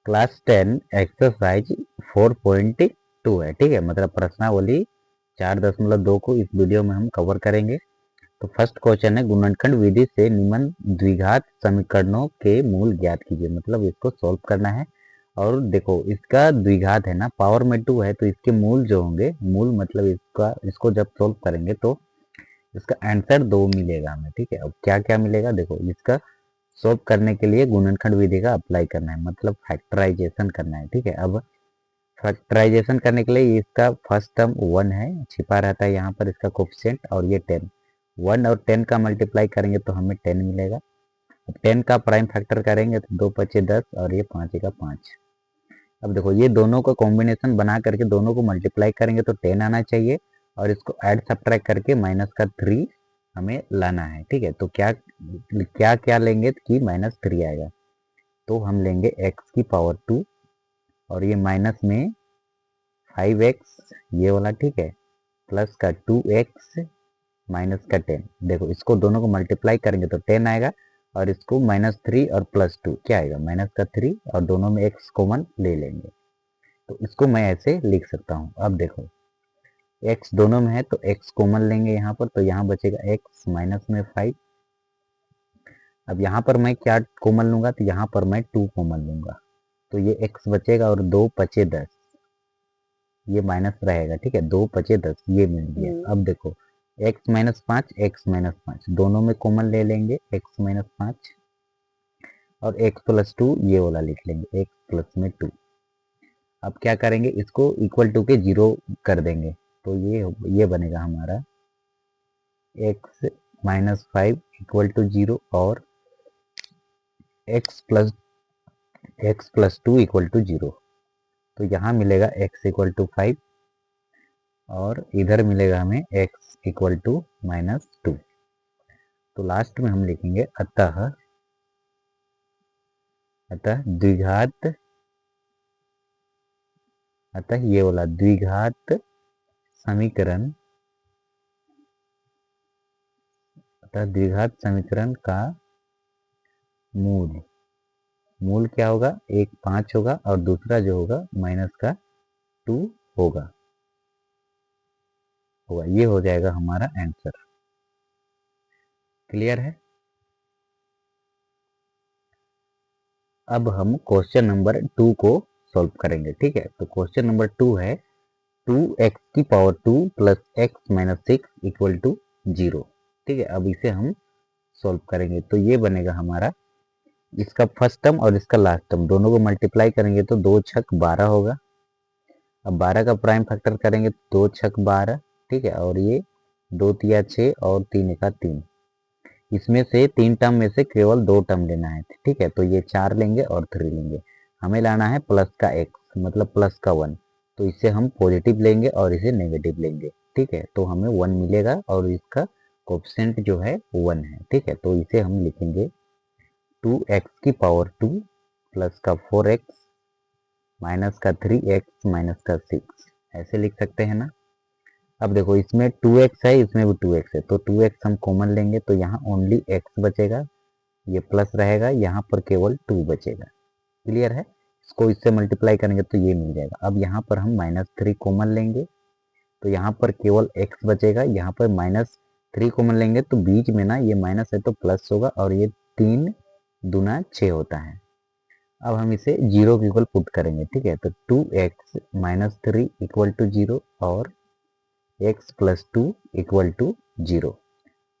Class 10 exercise 4.2 है, ठीक है। मतलब प्रश्नावली 4.2 को इस वीडियो में हम कवर करेंगे। तो फर्स्ट क्वेश्चन है, गुणनखंड विधि से निम्न द्विघात समीकरणों के मूल ज्ञात कीजिए। मतलब इसको सॉल्व करना है। और देखो इसका द्विघात है ना, पावर में 2 है, तो इसके मूल जो होंगे, मूल मतलब इसको जब सॉल्व करेंगे तो इसका आंसर 2 मिलेगा हमें, ठीक है। अब क्या क्या मिलेगा, देखो इसका सॉल्व करने के लिए गुणनखंड विधि का अप्लाई करना है, मतलब फैक्टराइजेशन करना है, ठीक है। अब फैक्टराइजेशन करने के लिए इसका फर्स्ट टर्म 1 है, छिपा रहता है यहाँ पर इसका कोफिशिएंट, और ये 10, 1 और 10 का मल्टीप्लाई करेंगे तो हमें 10 मिलेगा। अब 10 का प्राइम फैक्टर करेंगे तो 2 पचे 10 और ये 5 का 5। अब देखो ये दोनों का कॉम्बिनेशन बना करके दोनों को मल्टीप्लाई करेंगे तो 10 आना चाहिए, और इसको ऐड सब्ट्रैक्ट करके माइनस का 3 हमें लाना है, ठीक है। तो क्या क्या क्या लेंगे कि -3 आएगा, तो हम लेंगे x की पावर 2, और ये माइनस में 5x ये वाला, ठीक है, प्लस का 2x माइनस का 10। देखो इसको दोनों को मल्टीप्लाई करेंगे तो 10 आएगा, और इसको -3 और +2 क्या आएगा, माइनस का 3, और दोनों में x कॉमन ले लेंगे। तो इसको मैं ऐसे लिख सकता हूँ। अब देखो x दोनों में है तो x कॉमन लेंगे यहाँ पर, तो यहाँ बचेगा x माइनस में 5। अब यहाँ पर मैं क्या कॉमन लूंगा, तो यहाँ पर मैं 2 कॉमन लूंगा, तो ये x बचेगा, और 2 पचे 10, ये माइनस रहेगा, ठीक है। 2 पचे 10 ये मिल गया। अब देखो x माइनस 5, x माइनस 5 दोनों में कॉमन ले लेंगे, x माइनस 5, और x प्लस 2 ये वाला लिख लेंगे, x प्लस में 2। अब क्या करेंगे, इसको इक्वल टू के 0 कर देंगे, तो ये बनेगा हमारा x माइनस 5 इक्वल टू 0, और x प्लस 2 इक्वल टू 0। तो यहाँ मिलेगा x इक्वल टू 5, और इधर मिलेगा हमें x इक्वल टू -2। तो लास्ट में हम लिखेंगे अतः द्विघात, अतः ये वाला द्विघात समीकरण, अतः द्विघात समीकरण का मूल क्या होगा, एक 5 होगा, और दूसरा जो होगा माइनस का 2 होगा, ये हो जाएगा हमारा आंसर। क्लियर है। अब हम क्वेश्चन नंबर 2 को सॉल्व करेंगे, ठीक है। तो क्वेश्चन नंबर 2 है 2x की power 2 plus x minus 6 equal to 0, ठीक है। अब इसे हम सॉल्व करेंगे तो ये बनेगा हमारा, इसका फर्स्ट टर्म और इसका लास्ट टर्म दोनों को मल्टीप्लाई करेंगे तो 2 छक 12 होगा। अब 12 का प्राइम फैक्टर करेंगे तो 2 छक 12, ठीक है, और ये 2 तिया 6 और 3 का 3। इसमें से 3 टर्म में से केवल 2 टर्म लेना है, ठीक है। तो ये 4 लेंगे और 3 लेंगे, हमें लाना है प्लस का x, मतलब प्लस का 1। तो इसे हम पॉजिटिव लेंगे और इसे नेगेटिव लेंगे, ठीक है। तो हमें 1 मिलेगा, और इसका कोफिशिएंट जो है 1 है, ठीक है। तो इसे हम लिखेंगे 2x की पावर 2 प्लस का 4x माइनस का 3x माइनस का 6, ऐसे लिख सकते हैं ना। अब देखो इसमें 2x है, इसमें भी 2x है, तो 2x हम कॉमन लेंगे तो यहाँ ओनली x बचेगा, ये प्लस रहेगा, यहाँ पर केवल 2 बचेगा। क्लियर है। इसको इससे मल्टीप्लाई करेंगे तो ये मिल जाएगा। अब यहाँ पर हम -3 कॉमन लेंगे, तो यहाँ पर केवल x बचेगा, यहाँ पर -3 कॉमन लेंगे तो बीच में ना ये माइनस है तो प्लस होगा, और ये 3 दूना 6 होता है। अब हम इसे 0 के इक्वल पुट करेंगे, ठीक है। तो 2x माइनस 3 इक्वल टू 0, और x प्लस 2 इक्वल टू 0।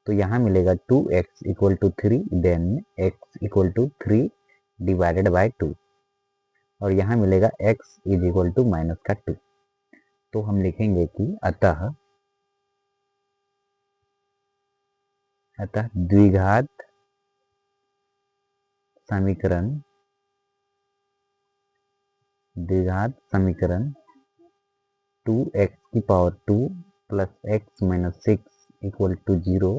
तो यहाँ मिलेगा 2x equal to 3, then x equal to 3 divided by 2, और यहाँ मिलेगा x is equal to minus का 2। तो हम लिखेंगे कि अतः द्विघात समीकरण, द्विघात समीकरण 2x की power 2 plus x minus 6 equal to 0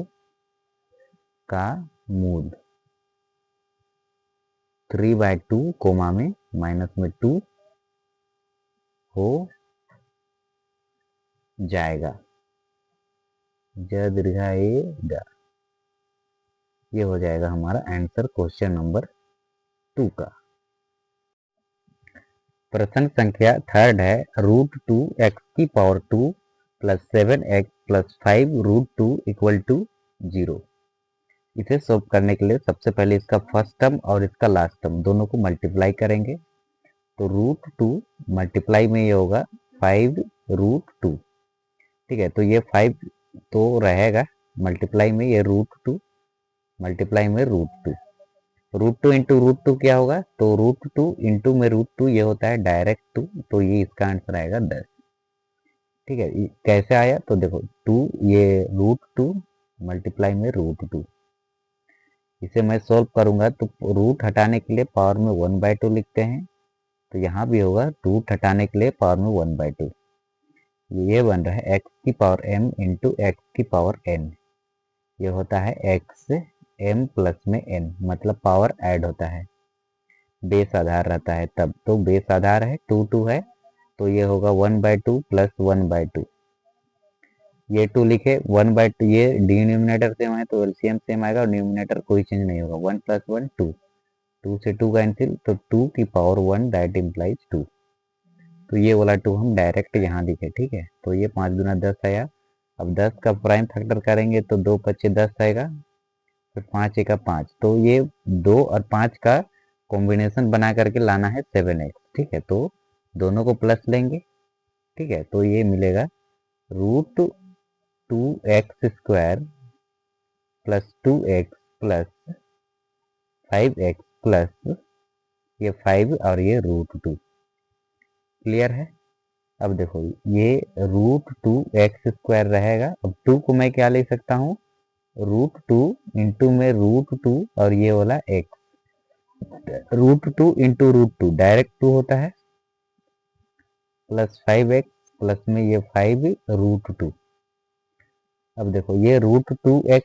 का मूल 3/2 कोमा में माइनस में 2 हो जाएगा, दीर्घाएगा। ये हो जाएगा हमारा आंसर क्वेश्चन नंबर 2 का। प्रश्न संख्या थर्ड है रूट 2 एक्स की power 2 plus 7x plus 5 root 2 equal to 0। इसे सॉल्व करने के लिए सबसे पहले इसका फर्स्ट टर्म और इसका लास्ट टर्म दोनों को मल्टीप्लाई करेंगे। तो रूट 2 मल्टीप्लाई में ये होगा 5 रूट 2। ठीक है, तो ये 5 तो रहेगा, मल्टीप्लाई में ये रूट 2, मल्टीप्लाई में रूट 2। रूट 2 इंटू रूट 2 क्या होगा? तो रूट 2 इंटू में रूट 2 ये होता है डायरेक्ट 2, तो ये इसका आंसर आएगा 10। ठीक है, कैसे आया? तो देखो 2 ये रूट 2 मल्टीप्लाई में रूट 2। इसे मैं सोल्व करूंगा तो रूट हटाने के लिए पावर में 1/2 लिखते हैं, तो यहाँ भी होगा रूट हटाने के लिए पावर में 1/2। ये बन रहा है एक्स की पावर m इंटू एक्स की पावर n। ये होता है एक्स m प्लस में n, मतलब पावर ऐड होता है, बेस आधार रहता है तब। तो बेस आधार है 2 2 है, तो ये होगा 1/2 प्लस 1/2। ये 2 लिखे 1/2, ये डिनोमिनेटर सेम है तो एलसीएम सेम आएगा और न्यूमिनेटर कोई चेंज नहीं होगा। 1 प्लस 1 2, 2 से 2 कैंसिल, तो 2 की पावर 1 दैट इम्प्लाइज 2। तो ये वाला 2 हम डायरेक्ट यहाँ लिखे। ठीक है, तो ये 5 गुना 10 आया। अब 10 का प्राइम फैक्टर करेंगे तो 2 पच्चे 10 आएगा, फिर 5 एका 5, तो ये 2 और 5 का कॉम्बिनेशन बना करके लाना है 7x। ठीक है, तो दोनों को प्लस लेंगे। ठीक है, तो ये मिलेगा root 2x square plus 2x plus 5x plus ये 5 और ये रूट 2। क्लियर है? अब देखो ये रूट 2x स्क्वायर रहेगा। अब 2 को मैं क्या ले सकता हूँ? रूट 2 इंटू में रूट 2 और ये वाला x, root 2 into root 2 direct 2 होता है, प्लस 5x प्लस में ये 5 रूट 2। अब देखो ये रूट 2x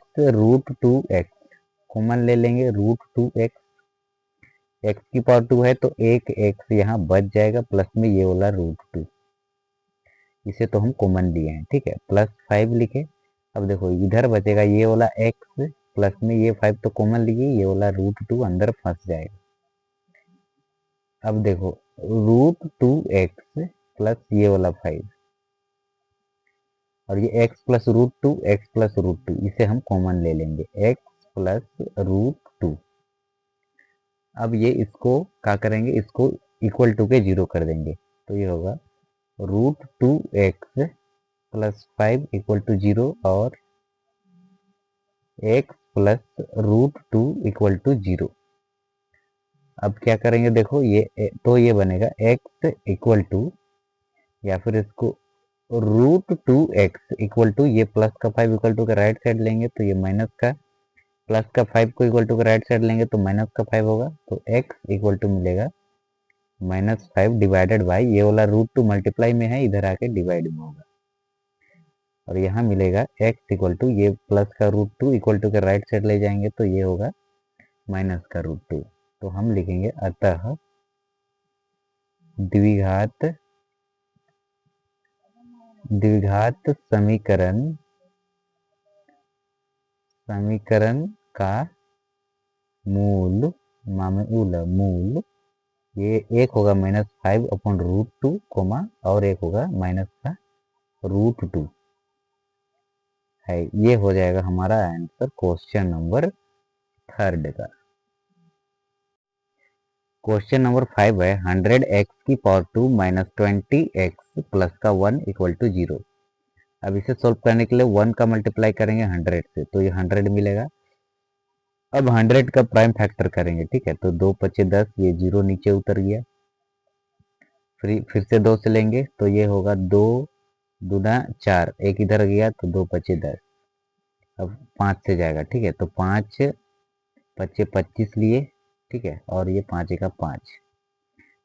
कॉमन ले लेंगे, रूट 2x, x की पावर 2 है तो एक x यहाँ बच जाएगा, प्लस में ये वाला रूट 2, इसे तो हम कॉमन लिए हैं। ठीक है, प्लस 5 लिखे। अब देखो इधर बचेगा ये वाला x, प्लस में ये 5 तो कॉमन लिए, ये वाला रूट 2 अंदर फंस जाएगा। अब देखो रूट 2x प्लस ये वाला 5 और ये x plus root 2, x plus root 2, इसे हम कॉमन ले लेंगे, x प्लस रूट 2। अब ये इसको क्या करेंगे? इसको इक्वल टू के 0 कर देंगे, तो ये होगा root 2x plus 5 equal to 0 और x plus root 2 equal to 0। अब क्या करेंगे? देखो ये तो ये बनेगा x इक्वल टू, या फिर इसको रूट 2x इक्वल टू, ये प्लस का 5 इक्वल टू का राइट साइड लेंगे तो ये माइनस का, प्लस का 5 को इक्वल टू का राइट साइड लेंगे तो माइनस का 5 होगा, तो x इक्वल टू मिलेगा -5 डिवाइडेड बाई ये वाला रूट 2 मल्टीप्लाई में है, इधर आके डिवाइड में होगा, और यहाँ मिलेगा x इक्वल टू, ये प्लस का रूट 2 इक्वल टू के राइट साइड ले जाएंगे तो ये होगा माइनस का रूट 2। तो हम लिखेंगे अतः द्विघात समीकरण का मूल ये एक होगा -5 अपॉन रूट 2 कोमा, और एक होगा माइनस का रूट 2 है। ये हो जाएगा हमारा आंसर क्वेश्चन नंबर थर्ड का। क्वेश्चन नंबर 5 है 100x की पावर 2 माइनस 20x प्लस का 1 इक्वल टू 0। अब इसे सोल्व करने के लिए 1 का मल्टीप्लाई करेंगे 100 से, तो ये 100 मिलेगा। अब 100 का प्राइम फैक्टर करेंगे। ठीक है, तो 2 पच्चे 10, ये 0 नीचे उतर गया, फिर से 2 से लेंगे तो ये होगा 2 दूना 4, एक इधर गया तो 2 पच्चे 10, अब 5 से जाएगा। ठीक है, तो 5 पच्चे 25 लिए। ठीक है, और ये 5 का 5,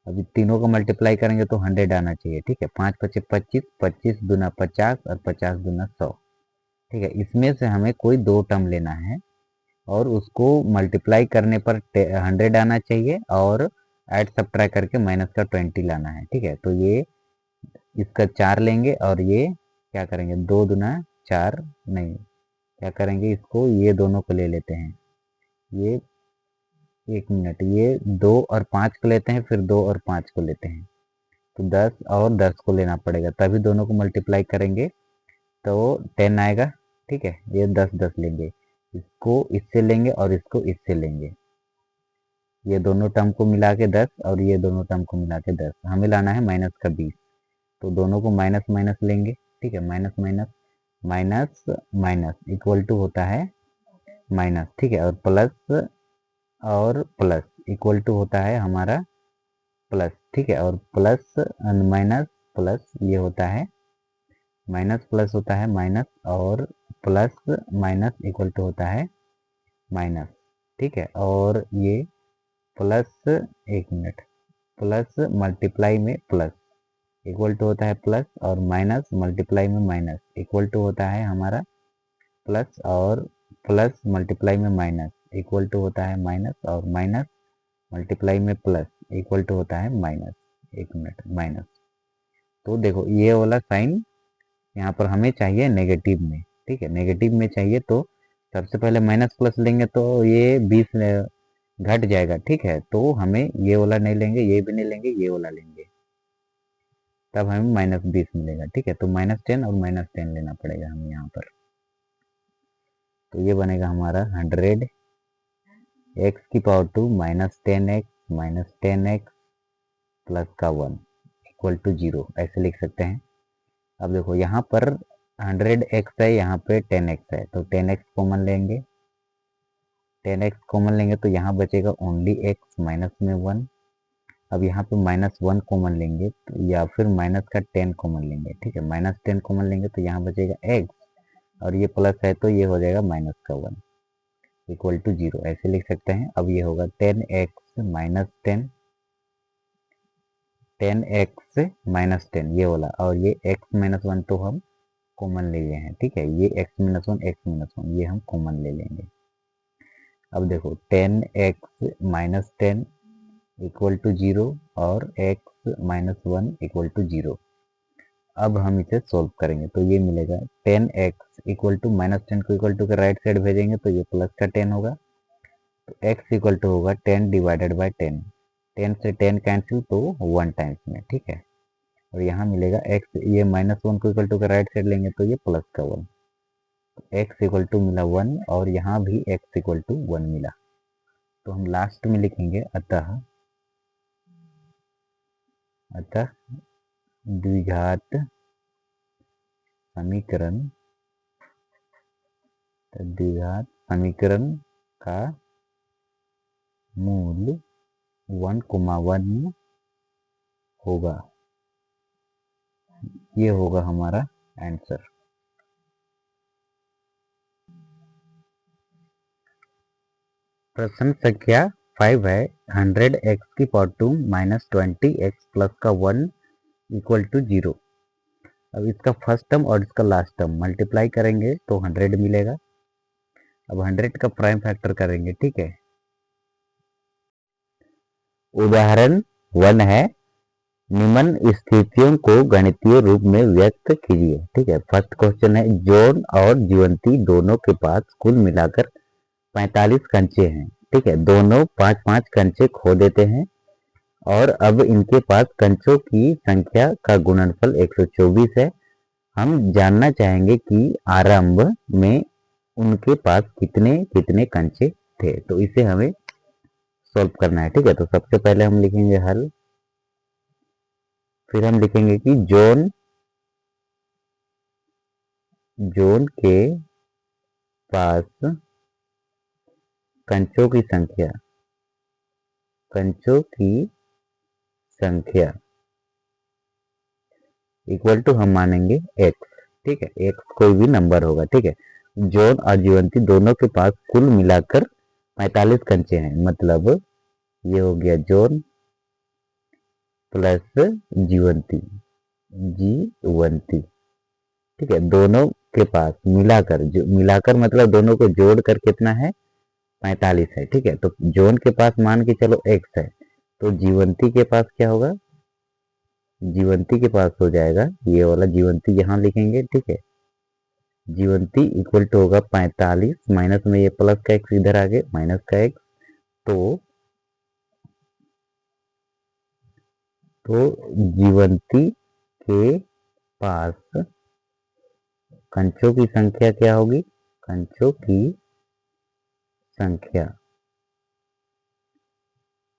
अभी तीनों को मल्टीप्लाई करेंगे तो 100 आना चाहिए। ठीक है, 5 पच्चे 25, 25 दूना 50 और 50 दूना 100। ठीक है, इसमें से हमें कोई दो टर्म लेना है और उसको मल्टीप्लाई करने पर 100 आना चाहिए, और ऐड सब्ट्रैक्ट करके माइनस का 20 लाना है। ठीक है, तो ये इसका 4 लेंगे और ये क्या करेंगे? 2 दूना 4 नहीं, क्या करेंगे? इसको ये दोनों को ले लेते हैं, ये 1 मिनट, ये 2 और 5 को लेते हैं, फिर 2 और 5 को लेते हैं, तो 10 और 10 को लेना पड़ेगा, तभी दोनों को मल्टीप्लाई करेंगे तो 10 आएगा। ठीक है, ये 10 10 लेंगे, इसको इससे लेंगे और इसको इससे लेंगे, ये दोनों टर्म को मिला के 10 और ये दोनों टर्म को मिला के 10, हमें लाना है माइनस का 20, तो दोनों को माइनस माइनस लेंगे। ठीक है, minus minus minus minus equal to होता है माइनस। ठीक है, और प्लस इक्वल टू होता है हमारा प्लस। ठीक है, और प्लस माइनस प्लस ये होता है माइनस, प्लस होता है माइनस, और प्लस माइनस इक्वल टू होता है माइनस। ठीक है, और ये प्लस, एक मिनट, प्लस मल्टीप्लाई में प्लस इक्वल टू होता है प्लस, और माइनस मल्टीप्लाई में माइनस इक्वल टू होता है हमारा प्लस, और प्लस मल्टीप्लाई में माइनस इक्वल टू होता है माइनस, और माइनस मल्टीप्लाई में प्लस इक्वल टू होता है माइनस। एक मिनट, माइनस। तो देखो ये वाला साइन यहाँ पर हमें चाहिए नेगेटिव में। ठीक है, नेगेटिव में चाहिए तो सबसे पहले माइनस प्लस लेंगे तो ये 20 घट जाएगा। ठीक है, तो हमें ये वाला नहीं लेंगे, ये भी नहीं लेंगे, ये वाला लेंगे, तब हमें -20 मिलेगा। ठीक है, तो -10 और -10 लेना पड़ेगा हमें यहाँ पर। तो ये बनेगा हमारा 100 x की पावर 2 -10x प्लस का 1 इक्वल टू 0, ऐसे लिख सकते हैं। अब देखो यहाँ पर 100x है, यहाँ पे 10x है, तो 10x कॉमन लेंगे, 10x कॉमन लेंगे तो यहाँ बचेगा ओनली x माइनस में 1। अब यहाँ पे -1 कॉमन लेंगे तो, या फिर माइनस का 10 कॉमन लेंगे। ठीक है, -10 कॉमन लेंगे तो यहाँ बचेगा x, और ये प्लस है तो ये हो जाएगा माइनस का 1 इक्वल टू 0, ऐसे लिख सकते हैं। अब ये होगा 10x माइनस 10, 10x माइनस 10 ये वाला, और ये x माइनस 1 तो हम कॉमन ले लिए हैं। ठीक है, ये x माइनस 1 ये हम कॉमन ले लेंगे। अब देखो 10x माइनस 10 इक्वल टू 0 और x माइनस 1 इक्वल टू 0। अब हम इसे सोल्व करेंगे तो ये मिलेगा 10x इक्वल टू -10 को इक्वल टू के राइट साइड भेजेंगे तो ये प्लस का 10 होगा, तो x इक्वल टू होगा 10 डिवाइडेड बाय 10, 10 से 10 कैंसिल तो 1 टाइम्स में। ठीक है, और यहाँ मिलेगा x, ये -1 को इक्वल टू के राइट साइड लेंगे तो ये प्लस का 1, तो x इक्वल टू मिला 1, और यहाँ भी x इक्वल टू 1 मिला। तो हम लास्ट में लिखेंगे अतः द्विघात समीकरण का मूल 1,1 होगा। ये होगा हमारा आंसर। प्रश्न संख्या 5 है 100x की पावर 2 -20x प्लस का 1 इक्वल टू 0। अब इसका फर्स्ट टर्म और इसका लास्ट टर्म मल्टीप्लाई करेंगे तो 100 मिलेगा। अब 100 का प्राइम फैक्टर करेंगे। ठीक है, उदाहरण 1 है, निम्न स्थितियों को गणितीय रूप में व्यक्त कीजिए। ठीक है, फर्स्ट क्वेश्चन है, जॉन और जीवंती दोनों के पास कुल मिलाकर 45 कंचे हैं। ठीक है, दोनों 5-5 कंचे खो देते हैं और अब इनके पास कंचों की संख्या का गुणनफल 124 है। हम जानना चाहेंगे कि आरंभ में उनके पास कितने कितने कंचे थे। तो इसे हमें सॉल्व करना है। ठीक है, तो सबसे पहले हम लिखेंगे हल, फिर हम लिखेंगे कि जॉन के पास कंचों की संख्या इक्वल टू हम मानेंगे x। ठीक है, x कोई भी नंबर होगा। ठीक है, जॉन और जीवंती दोनों के पास कुल मिलाकर 45 कंचे हैं, मतलब ये हो गया जॉन प्लस जीवंती। ठीक है, दोनों के पास मिलाकर, जो मिलाकर मतलब दोनों को जोड़कर कितना है 45 है। ठीक है, तो जॉन के पास मान के चलो x है, तो जीवंती के पास क्या होगा, जीवंती के पास हो जाएगा ये वाला, जीवंती यहाँ लिखेंगे। ठीक है, जीवंती इक्वल टू होगा 45 माइनस में ये प्लस का x इधर आगे माइनस का x, तो तो जीवंती के पास कंचों की संख्या क्या होगी? कंचों की संख्या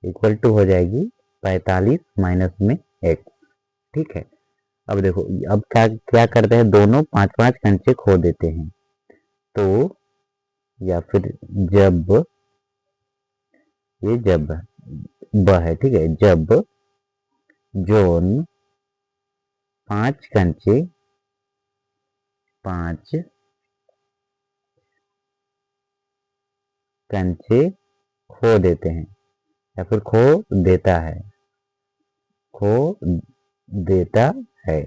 इक्वल टू हो जाएगी 45 माइनस में x। ठीक है, अब देखो, अब क्या क्या करते हैं, दोनों 5-5 कंचे खो देते हैं। तो या फिर जब ये जब ब है, ठीक है, जब जोन 5 कंचे खो देते हैं या फिर खो देता है, खो देता है,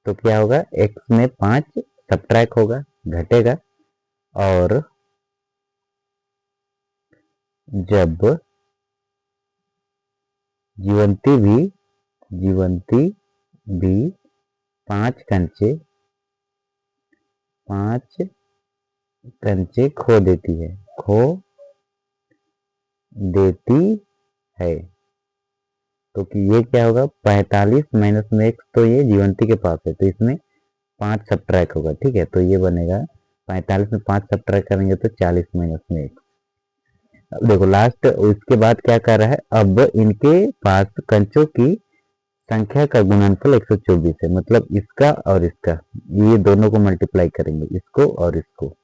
तो क्या होगा, x में 5 सब्ट्रैक्ट होगा, घटेगा। और जब जीवंती भी 5 कंचे खो देती है, खो देती है, तो कि ये क्या होगा, 45 माइनस में x, तो ये जीवंती के पास है, तो इसमें 5 सब्ट्रैक्ट होगा। ठीक है, तो ये बनेगा 45 में 5 सब्ट्रैक्ट करेंगे तो 40 माइनस में x। अब देखो लास्ट, उसके बाद क्या कर रहा है, अब इनके पास कंचों की संख्या का गुणनफल 124 है, मतलब इसका और इसका, ये दोनों को मल्टीप्लाई करेंगे, इसको और इसको।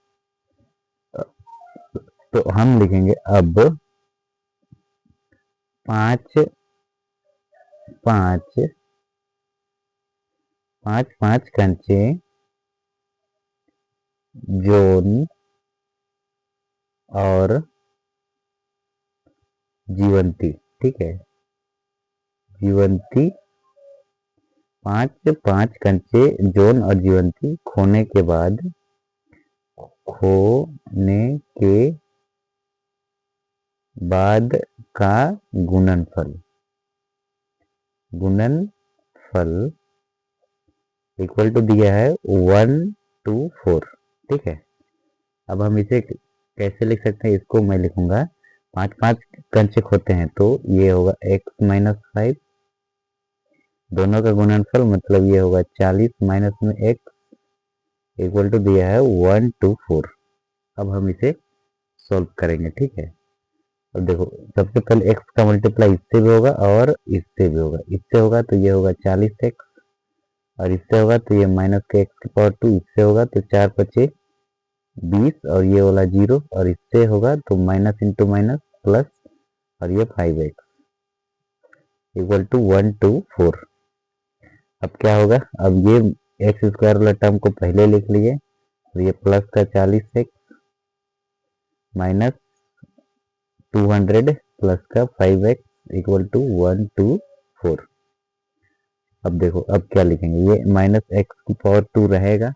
तो हम लिखेंगे अब 5 कंचे जोन और जीवंती, ठीक है, जीवंती 5 कंचे जोन और जीवंती खोने के बाद का गुणनफल इक्वल टू दिया है 1 to 4। ठीक है, अब हम इसे कैसे लिख सकते हैं, इसको मैं लिखूंगा, 5 कंचे होते हैं तो ये होगा x माइनस 5, दोनों का गुणनफल मतलब ये होगा 40 माइनस में x इक्वल टू दिया है 1 to 4। अब हम इसे सॉल्व करेंगे। ठीक है, अब देखो, सबसे पहले x का मल्टीप्लाई इससे भी होगा और इससे भी होगा, इससे होगा तो ये होगा 40x, और इससे होगा तो ये माइनस के x की पावर 2, इससे होगा तो 4 पचे 20, और ये वाला 0, और इससे होगा तो माइनस इंटू माइनस प्लस, और ये 5x इक्वल टू 1 to 4। अब क्या होगा, अब ये एक्स स्क्वायर वाला टर्म को पहले लिख लिए, तो ये प्लस का 40x माइनस 200 प्लस का 5x इक्वल टू 1 to 4। अब देखो, अब क्या लिखेंगे, ये माइनस एक्स की पावर 2 रहेगा,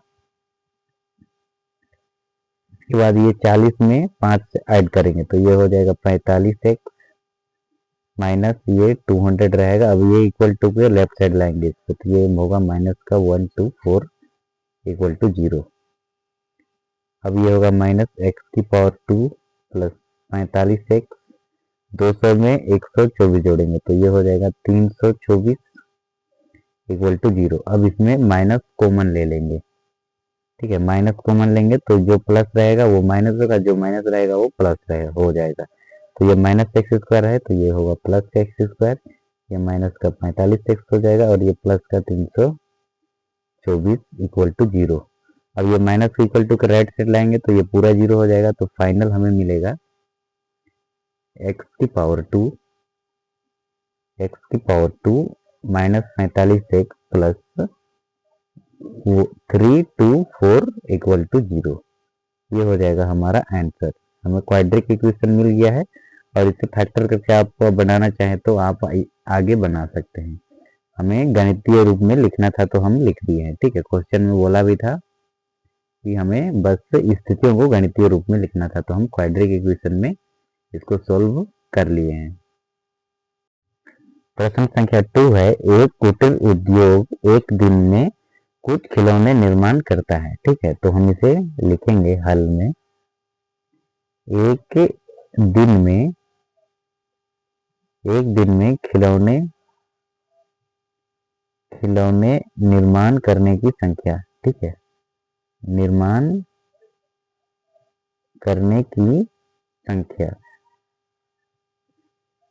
उसके बाद ये 40 में 5 से ऐड करेंगे तो ये हो जाएगा 45x माइनस ये 200 रहेगा। अब ये इक्वल टू के लेफ्ट साइड लाएंगे इसको, तो ये होगा माइनस का 1 to 4 इक्वल टू 0। अब ये होगा माइनस एक्स की पावर 2 प्लस 45x, 200 में 124 जोड़ेंगे तो ये हो जाएगा 324 इक्वल टू 0। अब इसमें माइनस कॉमन ले लेंगे। ठीक है, माइनस कॉमन लेंगे तो जो प्लस रहेगा वो माइनस होगा, जो माइनस रहेगा वो प्लस रहेगा, हो जाएगा। तो ये माइनस एक्स स्क्वायर है तो ये होगा प्लस का एक्स स्क्वायर, ये माइनस का 45x हो जाएगा, और ये प्लस का 324 इक्वल टू 0। अब ये माइनस को इक्वल टू के राइट साइड लाएंगे तो ये पूरा 0 हो जाएगा, तो फाइनल हमें मिलेगा x की power 2 minus 45x plus 3 to 4 equal to 0। ये हो जाएगा हमारा आंसर। हमें क्वाड्रिक इक्वेशन मिल गया है, और इसे फैक्टर करके आप बनाना चाहें तो आप आगे बना सकते हैं। हमें गणितीय रूप में लिखना था तो हम लिख दिए हैं। ठीक है, क्वेश्चन में बोला भी था कि हमें बस स्थितियों को गणितीय रूप में लिखना था, तो हम क्वाड्रिक इक्वेशन में इसको सोल्व कर लिए हैं। प्रश्न संख्या 2 है, एक कुटीर उद्योग एक दिन में कुछ खिलौने निर्माण करता है। ठीक है, तो हम इसे लिखेंगे हल में, एक दिन में खिलौने खिलौने निर्माण करने की संख्या, ठीक है, निर्माण करने की संख्या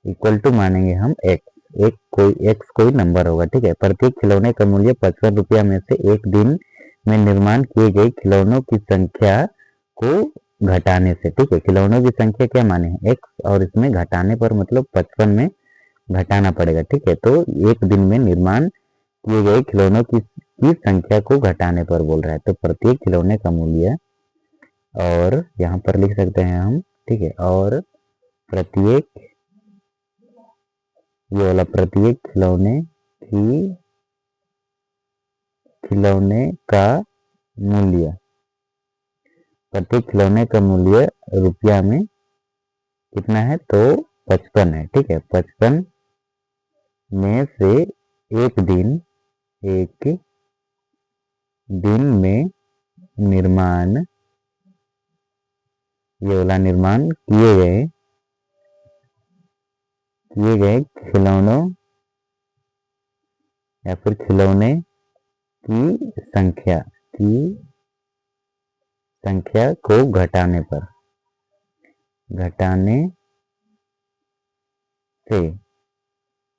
इक्वल टू मानेंगे हम एक्स कोई नंबर होगा, ठीक है। प्रत्येक खिलौने का मूल्य 55 रुपया में से एक दिन में निर्माण किए गए खिलौनों की संख्या को घटाने से, ठीक है। खिलौनों की संख्या क्या माने हैं, एक्स, और इसमें घटाने पर मतलब 55 में घटाना पड़ेगा, ठीक है। तो एक दिन में निर्माण किए गए खिलौनों की संख्या को घटाने पर बोल रहा है। तो प्रत्येक खिलौने का मूल्य, और यहाँ पर लिख सकते हैं हम, ठीक है, और प्रत्येक, ये वाला प्रत्येक खिलौने का मूल्य, प्रत्येक खिलौने का मूल्य रुपया में कितना है, तो 55 है, ठीक है। 55 में से एक दिन में निर्माण, ये वाला निर्माण किए गए खिलौनों या फिर खिलौने की संख्या को घटाने से,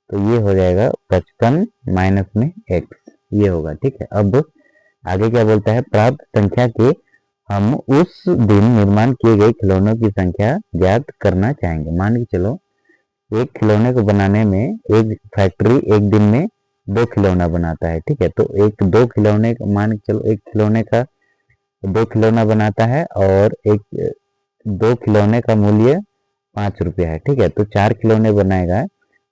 तो ये हो जाएगा 55 माइनस में एक्स, ये होगा, ठीक है। अब आगे क्या बोलता है, प्राप्त संख्या के हम उस दिन निर्माण किए गए खिलौनों की संख्या ज्ञात करना चाहेंगे। मान के चलो एक खिलौने को बनाने में एक फैक्ट्री एक दिन में 2 खिलौना बनाता है, ठीक है। तो दो खिलौने, मान के चलो एक खिलौने का 2 खिलौना बनाता है और 2 खिलौने का मूल्य 5 रुपया है, ठीक है। तो 4 खिलौने बनाएगा,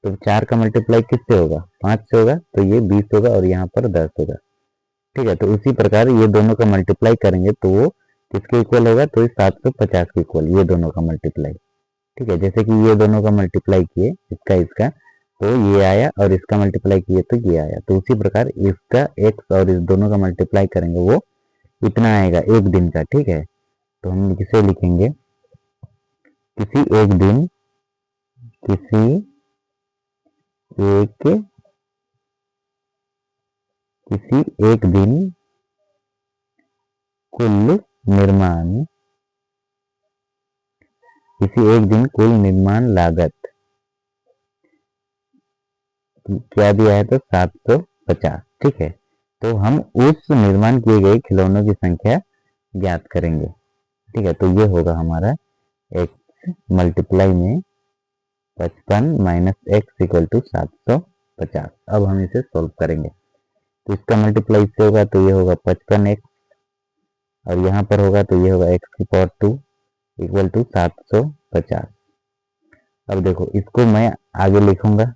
तो 4 का मल्टीप्लाई किससे होगा, 5 से होगा, तो ये 20 होगा और यहाँ पर 10 होगा, ठीक है। तो उसी प्रकार ये दोनों का मल्टीप्लाई करेंगे तो वो किसके इक्वल होगा, तो 750 के इक्वल, ये दोनों का मल्टीप्लाई, ठीक है। जैसे कि ये दोनों का मल्टीप्लाई किए, इसका तो ये आया और इसका मल्टीप्लाई किए तो ये आया, तो उसी प्रकार इसका एक्स और इस दोनों का मल्टीप्लाई करेंगे वो इतना आएगा एक दिन का, ठीक है। तो हम किसे लिखेंगे, किसी एक दिन कुल निर्माण लागत क्या दिया है, तो 750, ठीक है। तो हम उस निर्माण किए गए खिलौनों की संख्या ज्ञात करेंगे, ठीक है। तो ये होगा हमारा x मल्टीप्लाई में 55 माइनस एक्स इक्वल टू 750। अब हम इसे सॉल्व करेंगे, तो इसका मल्टीप्लाई इससे होगा तो ये होगा 55x, और यहाँ पर होगा तो ये होगा x की पावर 2 इक्वल टू 750। अब देखो इसको मैं आगे लिखूंगा,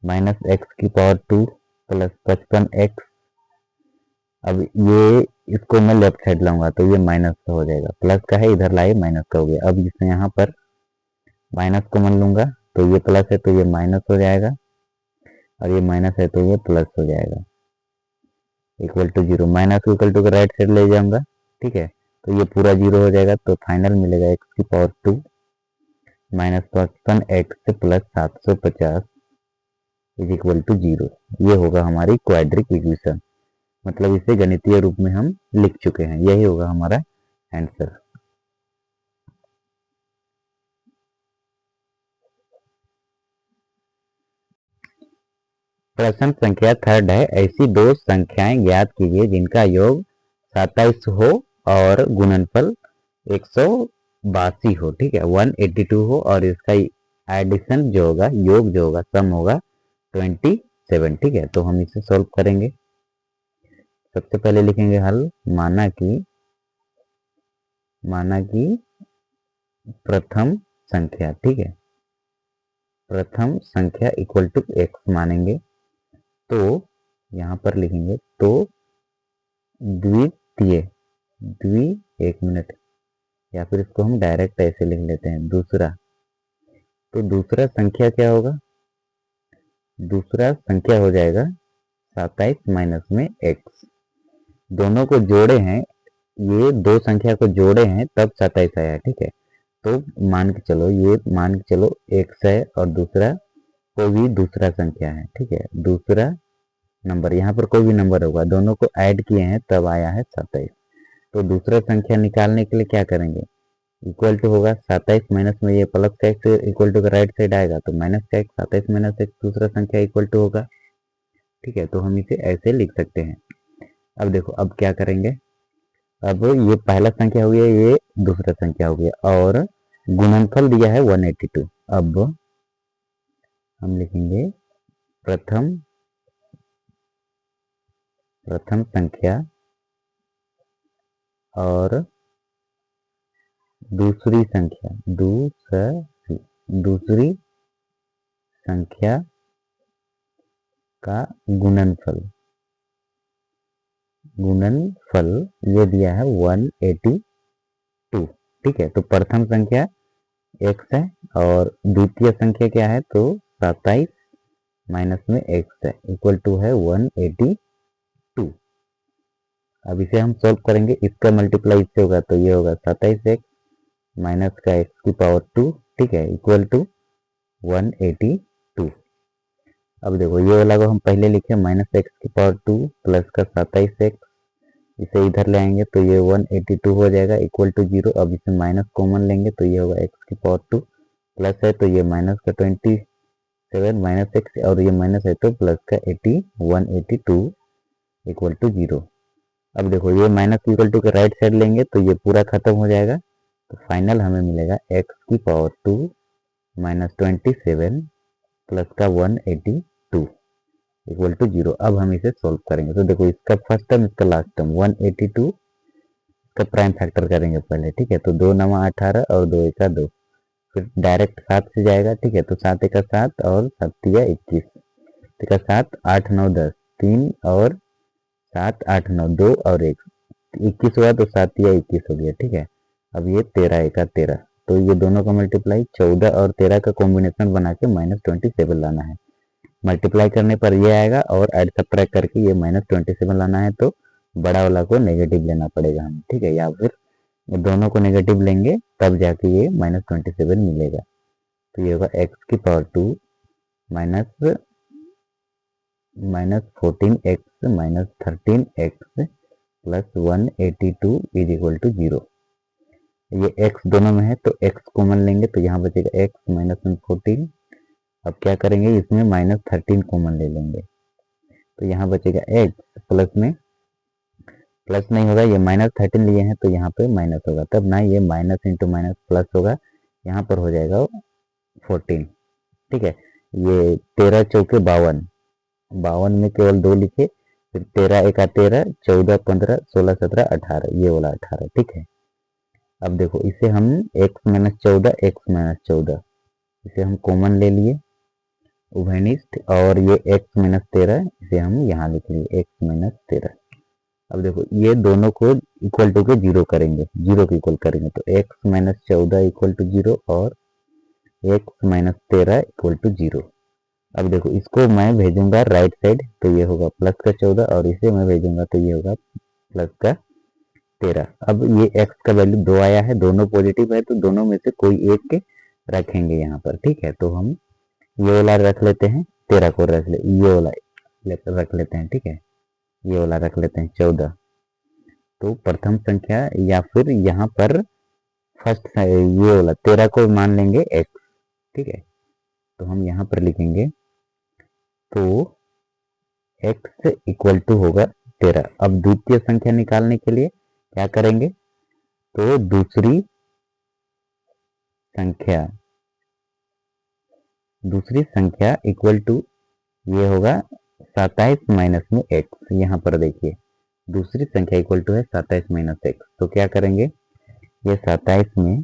माइनस एक्स की पावर 2 प्लस 55x। अब ये इसको मैं लेफ्ट साइड लाऊंगा तो ये माइनस का हो जाएगा, प्लस का है इधर लाए माइनस का हो गया। अब इसमें यहाँ पर माइनस कॉमन लूंगा तो ये प्लस है तो ये माइनस हो जाएगा, और ये माइनस है तो ये प्लस हो जाएगा, इक्वल टू 0। माइनस को इक्वल टू के राइट साइड ले जाऊंगा, ठीक है। तो ये पूरा 0 हो जाएगा, तो फाइनल मिलेगा एक्स की power 2 minus 55x plus 750 is equal to 0। ये होगा हमारी क्वाड्रिक इक्वेशन, मतलब इसे गणितीय रूप में हम लिख चुके हैं, यही होगा हमारा आंसर। प्रश्न संख्या 3 है, ऐसी दो संख्याएं ज्ञात कीजिए जिनका योग 27 हो और गुणनफल 182 हो, ठीक है, 182 हो और इसका एडिशन जो होगा, योग जो होगा, सम होगा 27, ठीक है। तो हम इसे सॉल्व करेंगे। सबसे पहले लिखेंगे हल, माना कि प्रथम संख्या, ठीक है, प्रथम संख्या इक्वल टू एक्स मानेंगे, तो यहाँ पर लिखेंगे तो एक मिनट, या फिर इसको हम डायरेक्ट ऐसे लिख लेते हैं, दूसरा। तो दूसरा संख्या क्या होगा, दूसरा संख्या हो जाएगा 27 माइनस में x। दोनों को जोड़े हैं, ये दो संख्या को जोड़े हैं तब 27 आया, ठीक है। तो मान के चलो x है और दूसरा को भी दूसरा संख्या है, ठीक है, दूसरा नंबर, यहाँ पर कोई भी नंबर होगा, दोनों को ऐड किए हैं तब आया है 27। तो दूसरा संख्या निकालने के लिए क्या करेंगे, इक्वल टू होगा 27 माइनस में ये प्लस का एक्स इक्वल टू का राइट साइड आएगा तो माइनस का एक्स, 27 माइनस एक्स दूसरा संख्या इक्वल टू होगा। ठीक है, तो हम इसे ऐसे लिख सकते हैं। अब देखो अब क्या करेंगे, अब ये पहला संख्या हो गया, ये दूसरा संख्या हो गया और गुणनफल दिया है 182। अब हम लिखेंगे प्रथम संख्या और दूसरी संख्या का गुणनफल ये दिया है 182। ठीक है, तो प्रथम संख्या x है और द्वितीय संख्या क्या है, तो 27 माइनस में x है इक्वल टू है 182। अब इसे हम सॉल्व करेंगे, इसका मल्टीप्लाई इससे होगा तो ये होगा 27x माइनस का x की पावर 2, ठीक है, इक्वल टू 182। अब देखो ये वाला को हम पहले लिखे माइनस एक्स की पावर 2 प्लस का 27x, इसे इधर ले आएंगे तो ये 182 हो जाएगा इक्वल टू 0। अब इसे माइनस कॉमन लेंगे तो ये होगा x की पावर 2 प्लस है तो ये माइनस का 27 माइनस एक्स और ये माइनस है तो प्लस का 182 इक्वल टू 0। अब देखो ये माइनस इक्वल टू के राइट साइड लेंगे तो ये पूरा खत्म हो जाएगा, तो फाइनल हमें मिलेगा x की पावर 2 माइनस 27 प्लस का 182 इक्वल टू 0। अब हम इसे सोल्व करेंगे तो देखो इसका फर्स्ट टर्म इसका लास्ट टर्म 182 का प्राइम फैक्टर करेंगे पहले। ठीक है, तो 2 9 18 और 2 1 2, फिर डायरेक्ट 7 से जाएगा। ठीक है, तो 7 1 7 और 7 3 21, 7 8 9 10 3 और 7 8 9 2 और 1 21 हुआ तो 7 3 21 हो गया। ठीक है, अब ये 13 1 13, तो ये दोनों का मल्टीप्लाई 14 और 13 का कॉम्बिनेशन बना के -27 लाना है। मल्टीप्लाई करने पर ये आएगा और ऐड सब्ट्रैक्ट करके ये -27 लाना है, तो बड़ा वाला को नेगेटिव लेना पड़ेगा हमें। ठीक है, या फिर दोनों को नेगेटिव लेंगे तब जाके ये -27 मिलेगा। तो ये होगा x की power 2 minus 14x minus 13x plus 182 is equal to 0। ये x दोनों में है तो x कॉमन लेंगे तो यहाँ बचेगा x माइनस 14। अब क्या करेंगे, इसमें -13 कॉमन ले लेंगे तो यहाँ बचेगा x प्लस में प्लस नहीं होगा, ये -13 लिए हैं तो यहाँ पे माइनस होगा, तब ना ये माइनस इंटू माइनस प्लस होगा, यहाँ पर हो जाएगा 14। ठीक है, ये 13 चौके 52, 52 में केवल 2 लिखे, फिर 13 1 13 14 15 16 17 18, ये वाला 18। ठीक है, अब देखो इसे हम x माइनस 14 इसे हम कॉमन ले लिए उभयनिष्ठ, और ये x माइनस 13 इसे हम यहाँ लिख लिए x माइनस 13। अब देखो ये दोनों को इक्वल टू के 0 करेंगे, 0 को इक्वल करेंगे तो x माइनस 14 इक्वल टू 0 और x माइनस 13 इक्वल टू 0। अब देखो इसको मैं भेजूंगा राइट साइड तो ये होगा प्लस का 14 और इसे मैं भेजूंगा तो ये होगा प्लस का 13। अब ये x का वैल्यू 2 आया है, दोनों पॉजिटिव है तो दोनों में से कोई एक के रखेंगे यहाँ पर। ठीक है, तो हम ये वाला रख लेते हैं, 13 को रख ले, ये वाला रख लेते हैं। ठीक है, ये वाला रख लेते हैं 14। तो प्रथम संख्या या फिर यहाँ पर फर्स्ट ये वाला 13 को मान लेंगे x। ठीक है, तो हम यहाँ पर लिखेंगे तो x इक्वल टू होगा 13। अब द्वितीय संख्या निकालने के लिए क्या करेंगे, तो दूसरी संख्या इक्वल टू ये होगा 27 माइनस में x। यहाँ पर देखिए दूसरी संख्या इक्वल टू है 27 माइनस x, तो क्या करेंगे, ये 27 में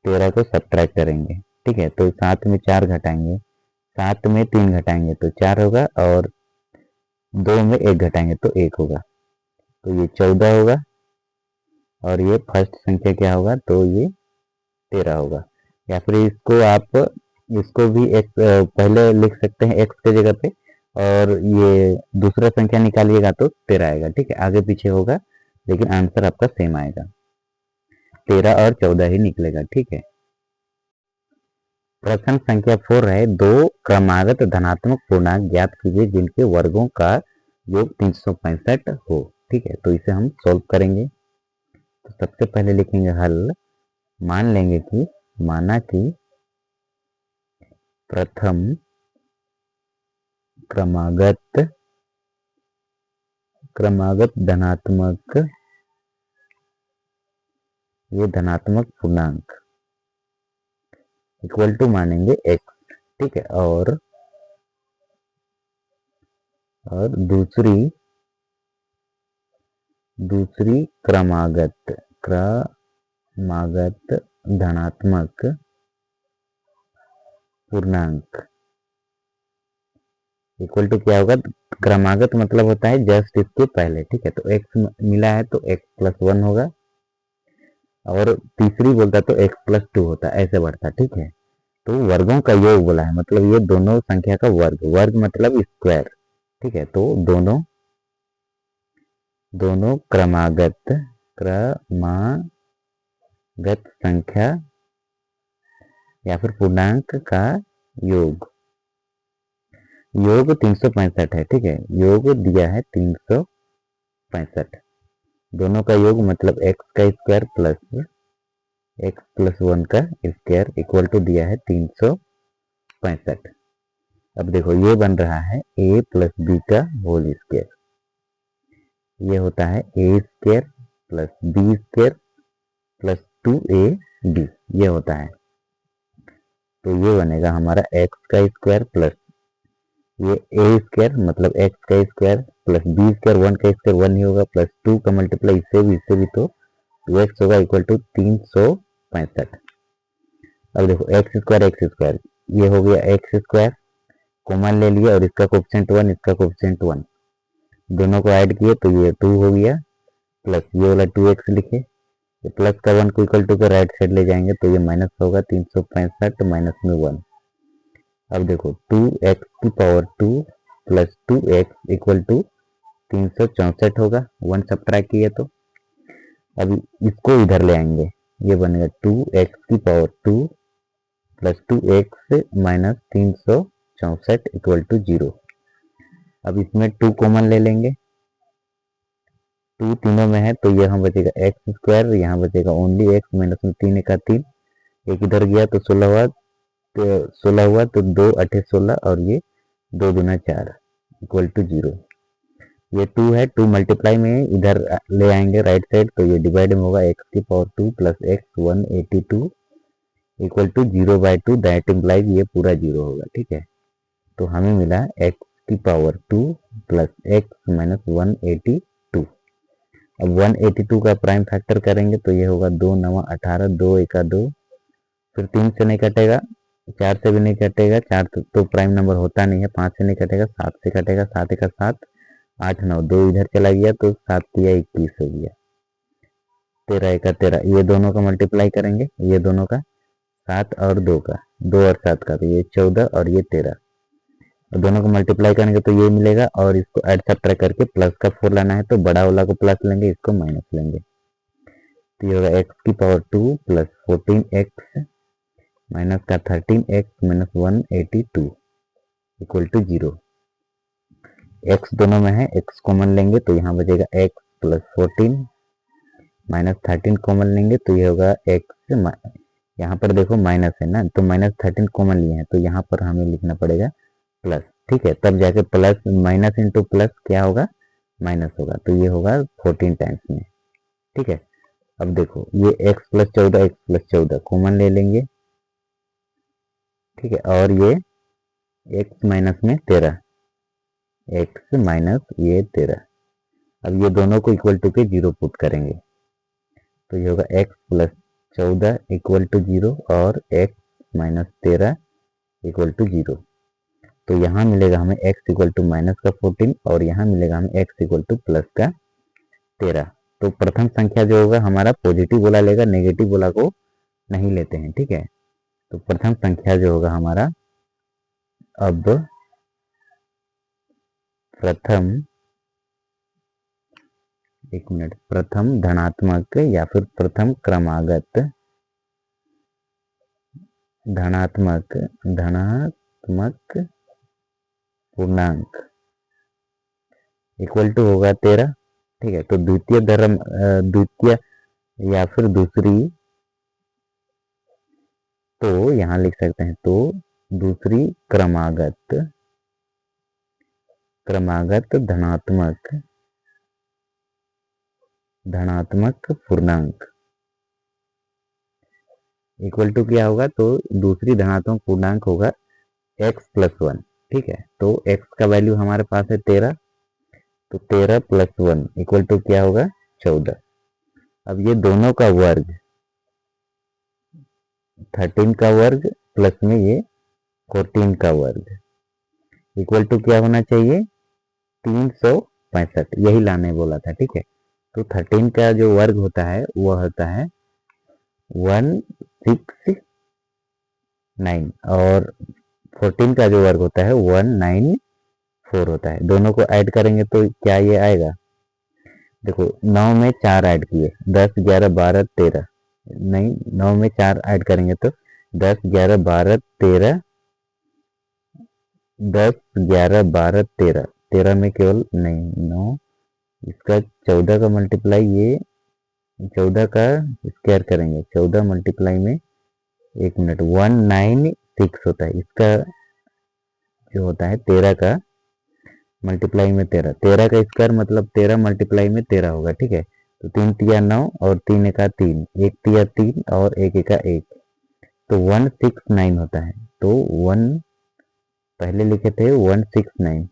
13 को सब्ट्रैक्ट करेंगे। ठीक है, तो 7 में 4 घटाएंगे, 7 में 3 घटाएंगे तो 4 होगा और 2 में 1 घटाएंगे तो 1 होगा, तो ये 14 होगा और ये फर्स्ट संख्या क्या होगा, तो ये 13 होगा। या फिर इसको भी एक पहले लिख सकते हैं x के जगह पे, और ये दूसरा संख्या निकालिएगा तो 13 आएगा। ठीक है, आगे पीछे होगा लेकिन आंसर आपका सेम आएगा, 13 और 14 ही निकलेगा। ठीक है, प्रश्न संख्या 4 है, दो क्रमागत धनात्मक पूर्णांक ज्ञात कीजिए जिनके वर्गों का योग 365 हो। ठीक है, तो इसे हम सॉल्व करेंगे। तो सबसे पहले लिखेंगे हल। मान लेंगे कि माना कि प्रथम क्रमागत धनात्मक, ये धनात्मक पूर्णांक इक्वल टू मानेंगे x। ठीक है, और दूसरी क्रमागत धनात्मक पूर्णांक इक्वल टू क्या होगा, क्रमागत मतलब होता है जस्ट इसके पहले। ठीक है, तो x मिला है तो x प्लस 1 होगा, और तीसरी बोलता तो x प्लस 2 होता, ऐसे बढ़ता। ठीक है, तो वर्गों का योग बोला है, मतलब ये दोनों संख्या का वर्ग मतलब स्क्वायर। ठीक है, तो दोनों क्रमागत संख्या या फिर पूर्णांक का योग 365 है। ठीक है, योग दिया है 365, दोनों का योग मतलब x का स्क्वायर प्लस 1 का स्क्वायर इक्वल टू दिया है 365। अब देखो ये बन रहा है a प्लस बी का होल स्क्वायर, ये होता है a square plus b square plus 2ab, ये होता है। तो ये बनेगा हमारा x का स्क्वायर प्लस ये a स्क्वायर मतलब x का स्क्वायर प्लस बी स्क्वायर 1 का स्क्वायर 1 ही होगा, प्लस 2 का मल्टीप्लाई इससे भी तो 2x होगा इक्वल टू 365। अब देखो x स्क्वायर ये हो गया x स्क्वायर, कॉमन ले लिया और इसका कोएफिशिएंट 1 इसका कोएफिशिएंट 1, दोनों को ऐड किए तो ये 2 हो गया, प्लस ये वाला 2x लिखे, ये प्लस का 1 को इक्वल टू के राइट साइड ले जाएंगे तो ये माइनस होगा 365 माइनस में 1। अब देखो 2x की power 2 plus 2x equal to 364 होगा, 1 सब्ट्रैक्ट किए तो। अब इसको इधर ले आएंगे, ये बनेगा 2x की power 2 plus 2x minus 364 equal to 0। अब इसमें 2 कॉमन ले लेंगे, 2 तीनों में है तो यहाँ बचेगा एक्स स्क्वायर, यहाँ बचेगा ओनली x माइनस में 3 का 3, एक इधर गया तो 16 हुआ तो 2 8 16 और ये 2 दूना 4 इक्वल टू 0। ये 2 है, 2 मल्टीप्लाई में इधर ले आएंगे राइट साइड तो ये डिवाइड में होगा x की power 2 plus x 182 equal to 0/2, that implies ये पूरा 0 होगा। ठीक है, तो हमें मिला x की पावर 2 प्लस x माइनस 182। अब 182 का प्राइम फैक्टर करेंगे तो ये होगा 2 9 18, 2 1 2, फिर 3 से नहीं कटेगा, 4 से भी नहीं कटेगा, 4 तो प्राइम नंबर होता नहीं है, 5 से नहीं कटेगा, 7 से कटेगा, 7 1 7, 8 9, 2 इधर चला गया तो 7 3 21 हो गया, 13 1 13, ये दोनों का मल्टीप्लाई करेंगे, ये दोनों का 7 और 2 का, 2 और 7 का, तो ये 14 और ये 13, और दोनों को मल्टीप्लाई करेंगे तो ये मिलेगा, और इसको ऐड सब्ट्रैक्ट करके प्लस का 4 लाना है तो बड़ा वाला को प्लस लेंगे, इसको माइनस लेंगे, तो ये होगा x की पावर 2 प्लस 14x माइनस का 13x minus 182 equal to 0। x दोनों में है, x कॉमन लेंगे तो यहाँ बचेगा x प्लस 14 माइनस 13 कॉमन लेंगे तो ये होगा x, यहाँ पर देखो माइनस है ना तो माइनस 13 कॉमन लिए हैं तो यहाँ पर हमें लिखना पड़ेगा प्लस। ठीक है, तब जाके प्लस माइनस इंटू प्लस क्या होगा, माइनस होगा, तो ये होगा 14 टाइम्स में। ठीक है, अब देखो ये x प्लस 14 कॉमन ले लेंगे। ठीक है, और ये x माइनस में 13, x माइनस ये 13, अब ये दोनों को इक्वल टू के 0 पुट करेंगे तो ये होगा x प्लस 14 इक्वल टू 0 और x माइनस 13 इक्वल टू 0। तो यहाँ मिलेगा हमें x इक्वल टू माइनस का 14 और यहाँ मिलेगा हमें x इक्वल टू प्लस का 13। तो प्रथम संख्या जो होगा हमारा पॉजिटिव बोला लेगा, नेगेटिव बोला को नहीं लेते हैं। ठीक है, तो प्रथम संख्या जो होगा हमारा, अब प्रथम धनात्मक या फिर प्रथम क्रमागत धनात्मक धनात्मक पूर्णांक इक्वल टू होगा 13। ठीक है, तो द्वितीय या फिर दूसरी, तो यहां लिख सकते हैं, तो दूसरी क्रमागत धनात्मक पूर्णांक इक्वल टू क्या होगा, तो दूसरी धनात्मक पूर्णांक होगा x+1। ठीक है, तो x का वैल्यू हमारे पास है 13, तो 13+1 इक्वल टू क्या होगा, 14। अब ये दोनों का वर्ग 13 का वर्ग प्लस में ये 14 का वर्ग इक्वल टू क्या होना चाहिए, 365, यही लाने बोला था। ठीक है, तो 13 का जो वर्ग होता है वह होता है 169 और 14 का जो वर्ग होता है 194 होता है। दोनों को ऐड करेंगे तो क्या ये आएगा, देखो 9 में 4 ऐड किए, 10 11 12 13, नहीं 9 में 4 ऐड करेंगे तो 10 11 12 13, 10 11 12 13, 13 में केवल नहीं 9, इसका 14 का मल्टीप्लाई, ये 14 का स्क्वायर करेंगे, 14 मल्टीप्लाई में 1 मिनट 196 होता है। इसका जो होता है 13 का मल्टीप्लाई में 13, 13 का स्क्वायर मतलब 13 मल्टीप्लाई में 13 होगा। ठीक है, तो 3 तिया 9 और 3 एका 3, 1 तिया 3 और 1 एका 1, तो 169 होता है। तो 1 पहले लिखे थे 169,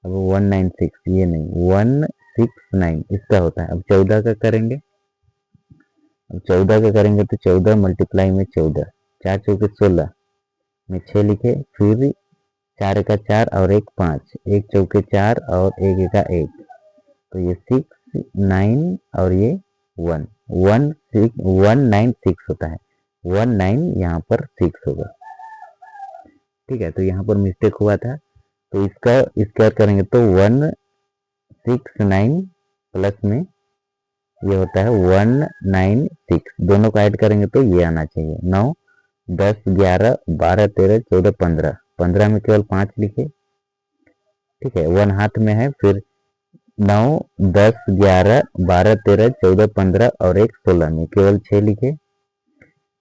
अब 196, ये नहीं 169 इसका होता है। अब 14 का करेंगे, अब 14 का करेंगे तो 14 मल्टीप्लाई में 14, 4 चौके 16 में 6 लिखे, फिर 4 का 4 और 1 5, 1 चौके 4 और 1 एका 1, तो ये 6 9 और ये 1 196 होता है। 19 यहाँ पर 6 होगा। ठीक है, तो यहाँ पर मिस्टेक हुआ था, तो इसका स्क्वायर करेंगे तो 169 प्लस में ये होता है 196, दोनों को ऐड करेंगे तो ये आना चाहिए 9 10 11 12 13 14 15, 15 में केवल 5 लिखे। ठीक है, 1 हाथ में है, फिर 9 10 11 12 13 14 15 और 1 16 में केवल 6 लिखे।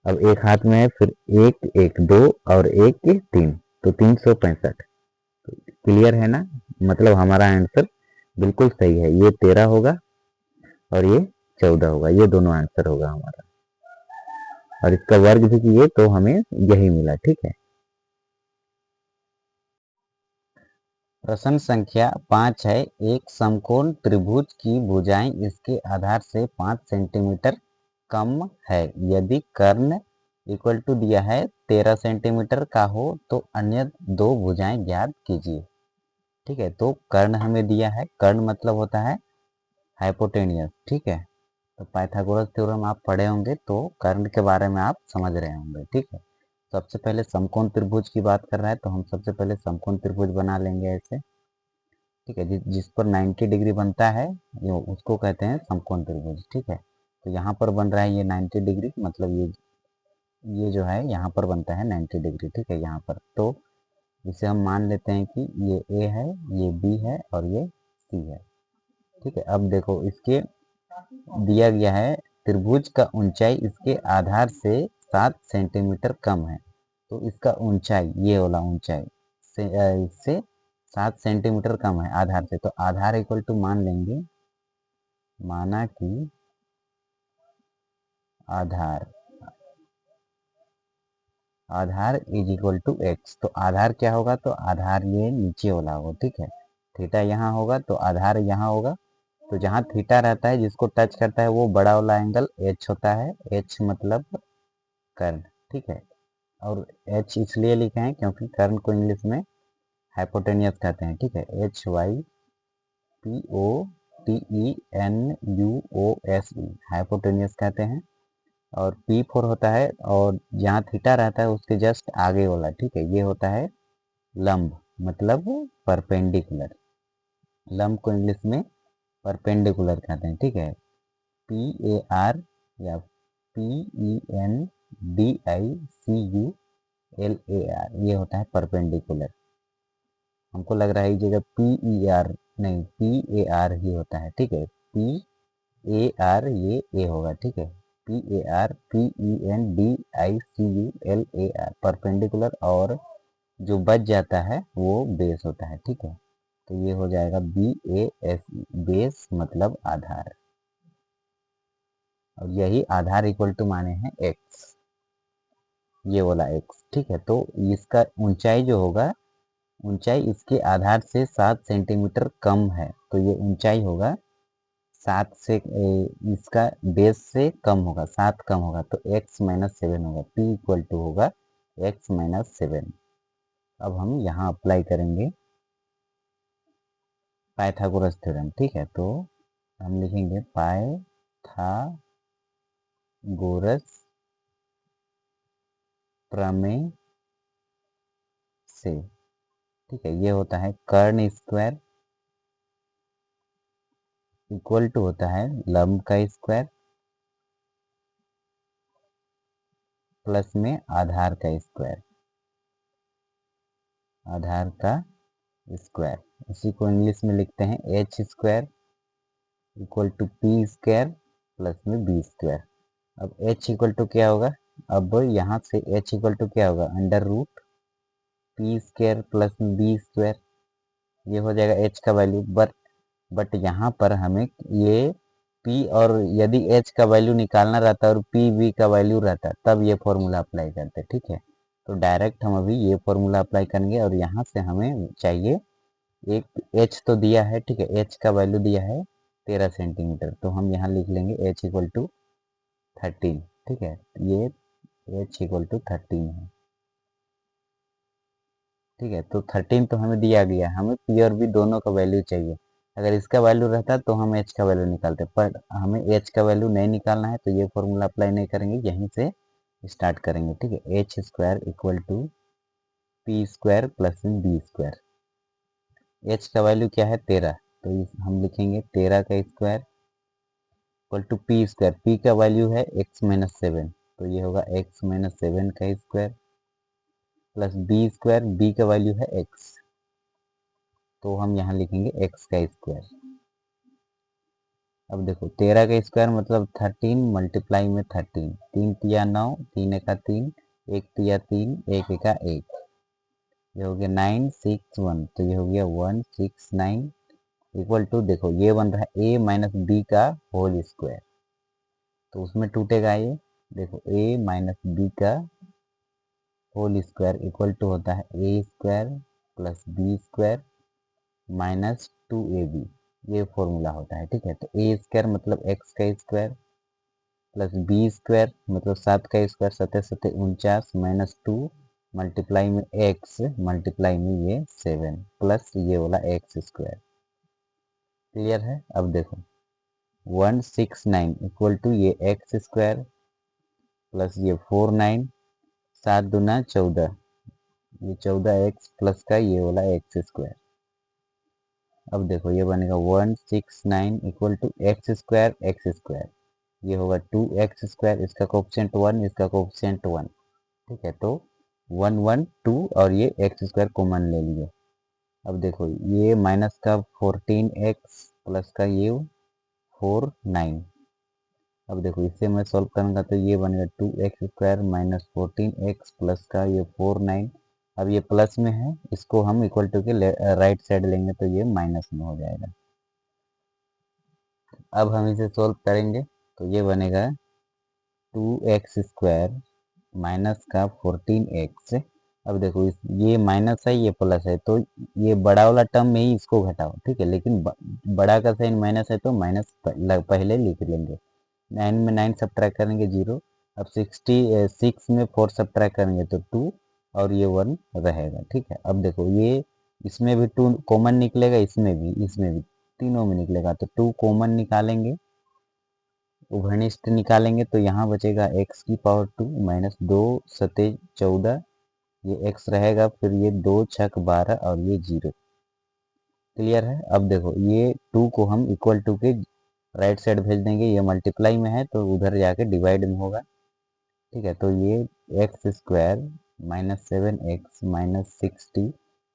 अब एक हाथ में है, फिर 1 1 2 और 1 3, तो 365। क्लियर है ना, मतलब हमारा आंसर बिल्कुल सही है, ये 13 होगा और ये 14 होगा, ये दोनों आंसर होगा हमारा, और इसका वर्ग भी किए तो हमें यही मिला। ठीक है, प्रश्न संख्या 5 है, एक समकोण त्रिभुज की भुजाएं इसके आधार से 5 सेंटीमीटर कम है, यदि कर्ण इक्वल टू दिया है 13 सेंटीमीटर का हो तो अन्य दो भुजाएं ज्ञात कीजिए। ठीक है, तो कर्ण हमें दिया है, कर्ण मतलब होता है हाइपोटेनियस। ठीक है, तो पाइथागोरस थ्योरम आप पढ़े होंगे तो कर्ण के बारे में आप समझ रहे होंगे। ठीक है, सबसे पहले समकोण त्रिभुज की बात कर रहा है, तो हम सबसे पहले समकोण त्रिभुज बना लेंगे ऐसे। ठीक है, जिस पर 90 डिग्री बनता है ये उसको कहते हैं समकोण त्रिभुज। ठीक है, तो यहाँ पर बन रहा है ये 90 डिग्री, मतलब ये जो है यहाँ पर बनता है 90 डिग्री। ठीक है, यहाँ पर तो इसे हम मान लेते हैं कि ये ए है, ये बी है और ये सी है। ठीक है, अब देखो इसके दिया गया है त्रिभुज का ऊंचाई इसके आधार से 7 सेंटीमीटर कम है, तो इसका ऊंचाई ये वाला ऊंचाई से इससे 7 सेंटीमीटर कम है आधार से, तो आधार इक्वल टू मान लेंगे, माना कि आधार इज इक्वल टू एक्स, तो आधार क्या होगा, तो आधार ये नीचे वाला होगा। ठीक है, थीटा यहाँ होगा तो आधार यहाँ होगा, तो जहाँ थीटा रहता है जिसको टच करता है वो बड़ा वाला एंगल एच होता है, एच मतलब कर्ण। ठीक है, और एच इसलिए लिखे हैं क्योंकि कर्ण को इंग्लिश में हाइपोटेनियस कहते हैं। ठीक है, HYPOTENUOSE हाइपोटेनियस कहते हैं, और P4 होता है, और जहाँ थीटा रहता है उसके जस्ट आगे वाला। ठीक है, ये होता है लंब मतलब परपेंडिकुलर, लंब को इंग्लिश में परपेंडिकुलर कहते हैं। ठीक है, PAR या PENDICU LAR, ये होता है परपेंडिकुलर। हमको लग रहा है इस जगह PER नहीं, PAR ही होता है, ठीक है। PAR ये A होगा, ठीक है। PAR PENDICULAR परपेंडिकुलर, और जो बच जाता है वो बेस होता है, ठीक है। तो ये हो जाएगा BAS, बेस मतलब आधार, और यही आधार इक्वल टू माने हैं x, ये वाला x, ठीक है। तो इसका ऊंचाई जो होगा, ऊंचाई इसके आधार से 7 सेंटीमीटर कम है, तो ये ऊंचाई होगा 7 से इसका बेस से कम होगा, 7 कम होगा, तो x माइनस 7 होगा। p इक्वल टू होगा x माइनस 7। अब हम यहाँ अप्लाई करेंगे पाइथागोरस थ्योरम, ठीक है। तो हम लिखेंगे पाइथागोरस प्रमेय से, ठीक है। ये होता है कर्ण स्क्वायर इक्वल टू होता है लंब का स्क्वायर प्लस में आधार का स्क्वायर, आधार का स्क्वायर। इसी को इंग्लिश में लिखते हैं h square equal to p square plus में b स्क्वायर। अब h इक्वल टू क्या होगा, अब यहाँ से h इक्वल टू क्या होगा, under root p square plus में b स्क्वायर, ये हो जाएगा h का वैल्यू। बट यहाँ पर हमें ये p, और यदि h का वैल्यू निकालना रहता और p v का वैल्यू रहता तब ये फॉर्मूला अप्लाई करते, ठीक है। तो डायरेक्ट हम अभी ये फॉर्मूला अप्लाई करेंगे, और यहाँ से हमें चाहिए एक h तो दिया है, ठीक है। h का वैल्यू दिया है 13 सेंटीमीटर, तो हम यहाँ लिख लेंगे h इक्वल टू 13, ठीक है। ये h इक्वल टू 13 है, ठीक है। तो 13 तो हमें दिया गया, हमें p और v दोनों का वैल्यू चाहिए। अगर इसका वैल्यू रहता तो हम h का वैल्यू निकालते, पर हमें h का वैल्यू नहीं निकालना है, तो ये फॉर्मूला अप्लाई नहीं करेंगे, यहीं से स्टार्ट करेंगे, ठीक है। h square equal to p square plus b square. h का वैल्यू क्या है 13, तो हम लिखेंगे 13 का square equal to p square. p का वैल्यू है x माइनस 7, तो ये होगा x माइनस 7 का square plus b square, b का वैल्यू है x, तो हम यहाँ लिखेंगे x का स्क्वायर। अब देखो 13 का स्क्वायर मतलब 13 मल्टीप्लाई में 13, 3 तिया 9, 3 एका 3, 1 तिया 3, 1 एका 1, ये हो गया 961, तो ये हो गया 169 इक्वल टू, देखो ये बन रहा है a माइनस बी का होल स्क्वायर, तो उसमें टूटेगा ये, देखो a माइनस बी का होल स्क्वायर इक्वल टू होता है a square plus b square minus 2ab, ये फॉर्मूला होता है, ठीक है। तो a स्क्वायर मतलब x का स्क्वायर प्लस बी स्क्वायर मतलब 7 का स्क्वायर, 7 7 49 माइनस 2 मल्टीप्लाई में x मल्टीप्लाई में ये 7 प्लस ये वाला x स्क्वायर। क्लियर है। अब देखो 169 इक्वल टू ये एक्स स्क्वायर प्लस ये 49, 7 दूना 14, ये 14x प्लस का ये वाला एक्स स्क्वायर। अब देखो ये बनेगा 169 इक्वल टू एक्स स्क्वायर, ये होगा 2x स्क्वायर, इसका कोफिशिएंट 1, इसका कोफिशिएंट 1, ठीक है। तो 1 1 2 और ये एक्स स्क्वायर कॉमन ले लिए। अब देखो ये माइनस का 14x प्लस का ये 49, अब देखो इससे मैं सॉल्व करूंगा तो ये बनेगा 2x square minus 14x plus का ये 49, अब ये प्लस में है, इसको हम इक्वल टू के राइट साइड लेंगे तो ये माइनस में हो जाएगा। अब हम इसे सॉल्व करेंगे तो ये बनेगा 2x स्क्वायर माइनस का 14x। अब देखो ये माइनस है ये प्लस है, तो ये बड़ा वाला टर्म में ही इसको घटाओ, ठीक है। लेकिन बड़ा का साइन माइनस है तो माइनस पहले लिख लेंगे। 9 में 9 सब्ट्रैक्ट करेंगे 0, अब 66 में 4 सब्ट्रैक्ट करेंगे तो 2 और ये 1 रहेगा, ठीक है। अब देखो ये इसमें भी 2 कॉमन निकलेगा, इसमें भी तीनों में निकलेगा, तो 2 कॉमन निकालेंगे, उभयनिष्ठ निकालेंगे, तो यहाँ बचेगा x की पावर 2 माइनस 2 सते 14, ये x रहेगा, फिर ये 2 छक 12 और ये 0। क्लियर है। अब देखो ये 2 को हम इक्वल टू के राइट साइड भेज देंगे, ये मल्टीप्लाई में है तो उधर जाके डिवाइड में होगा, ठीक है। तो ये x square -7x -60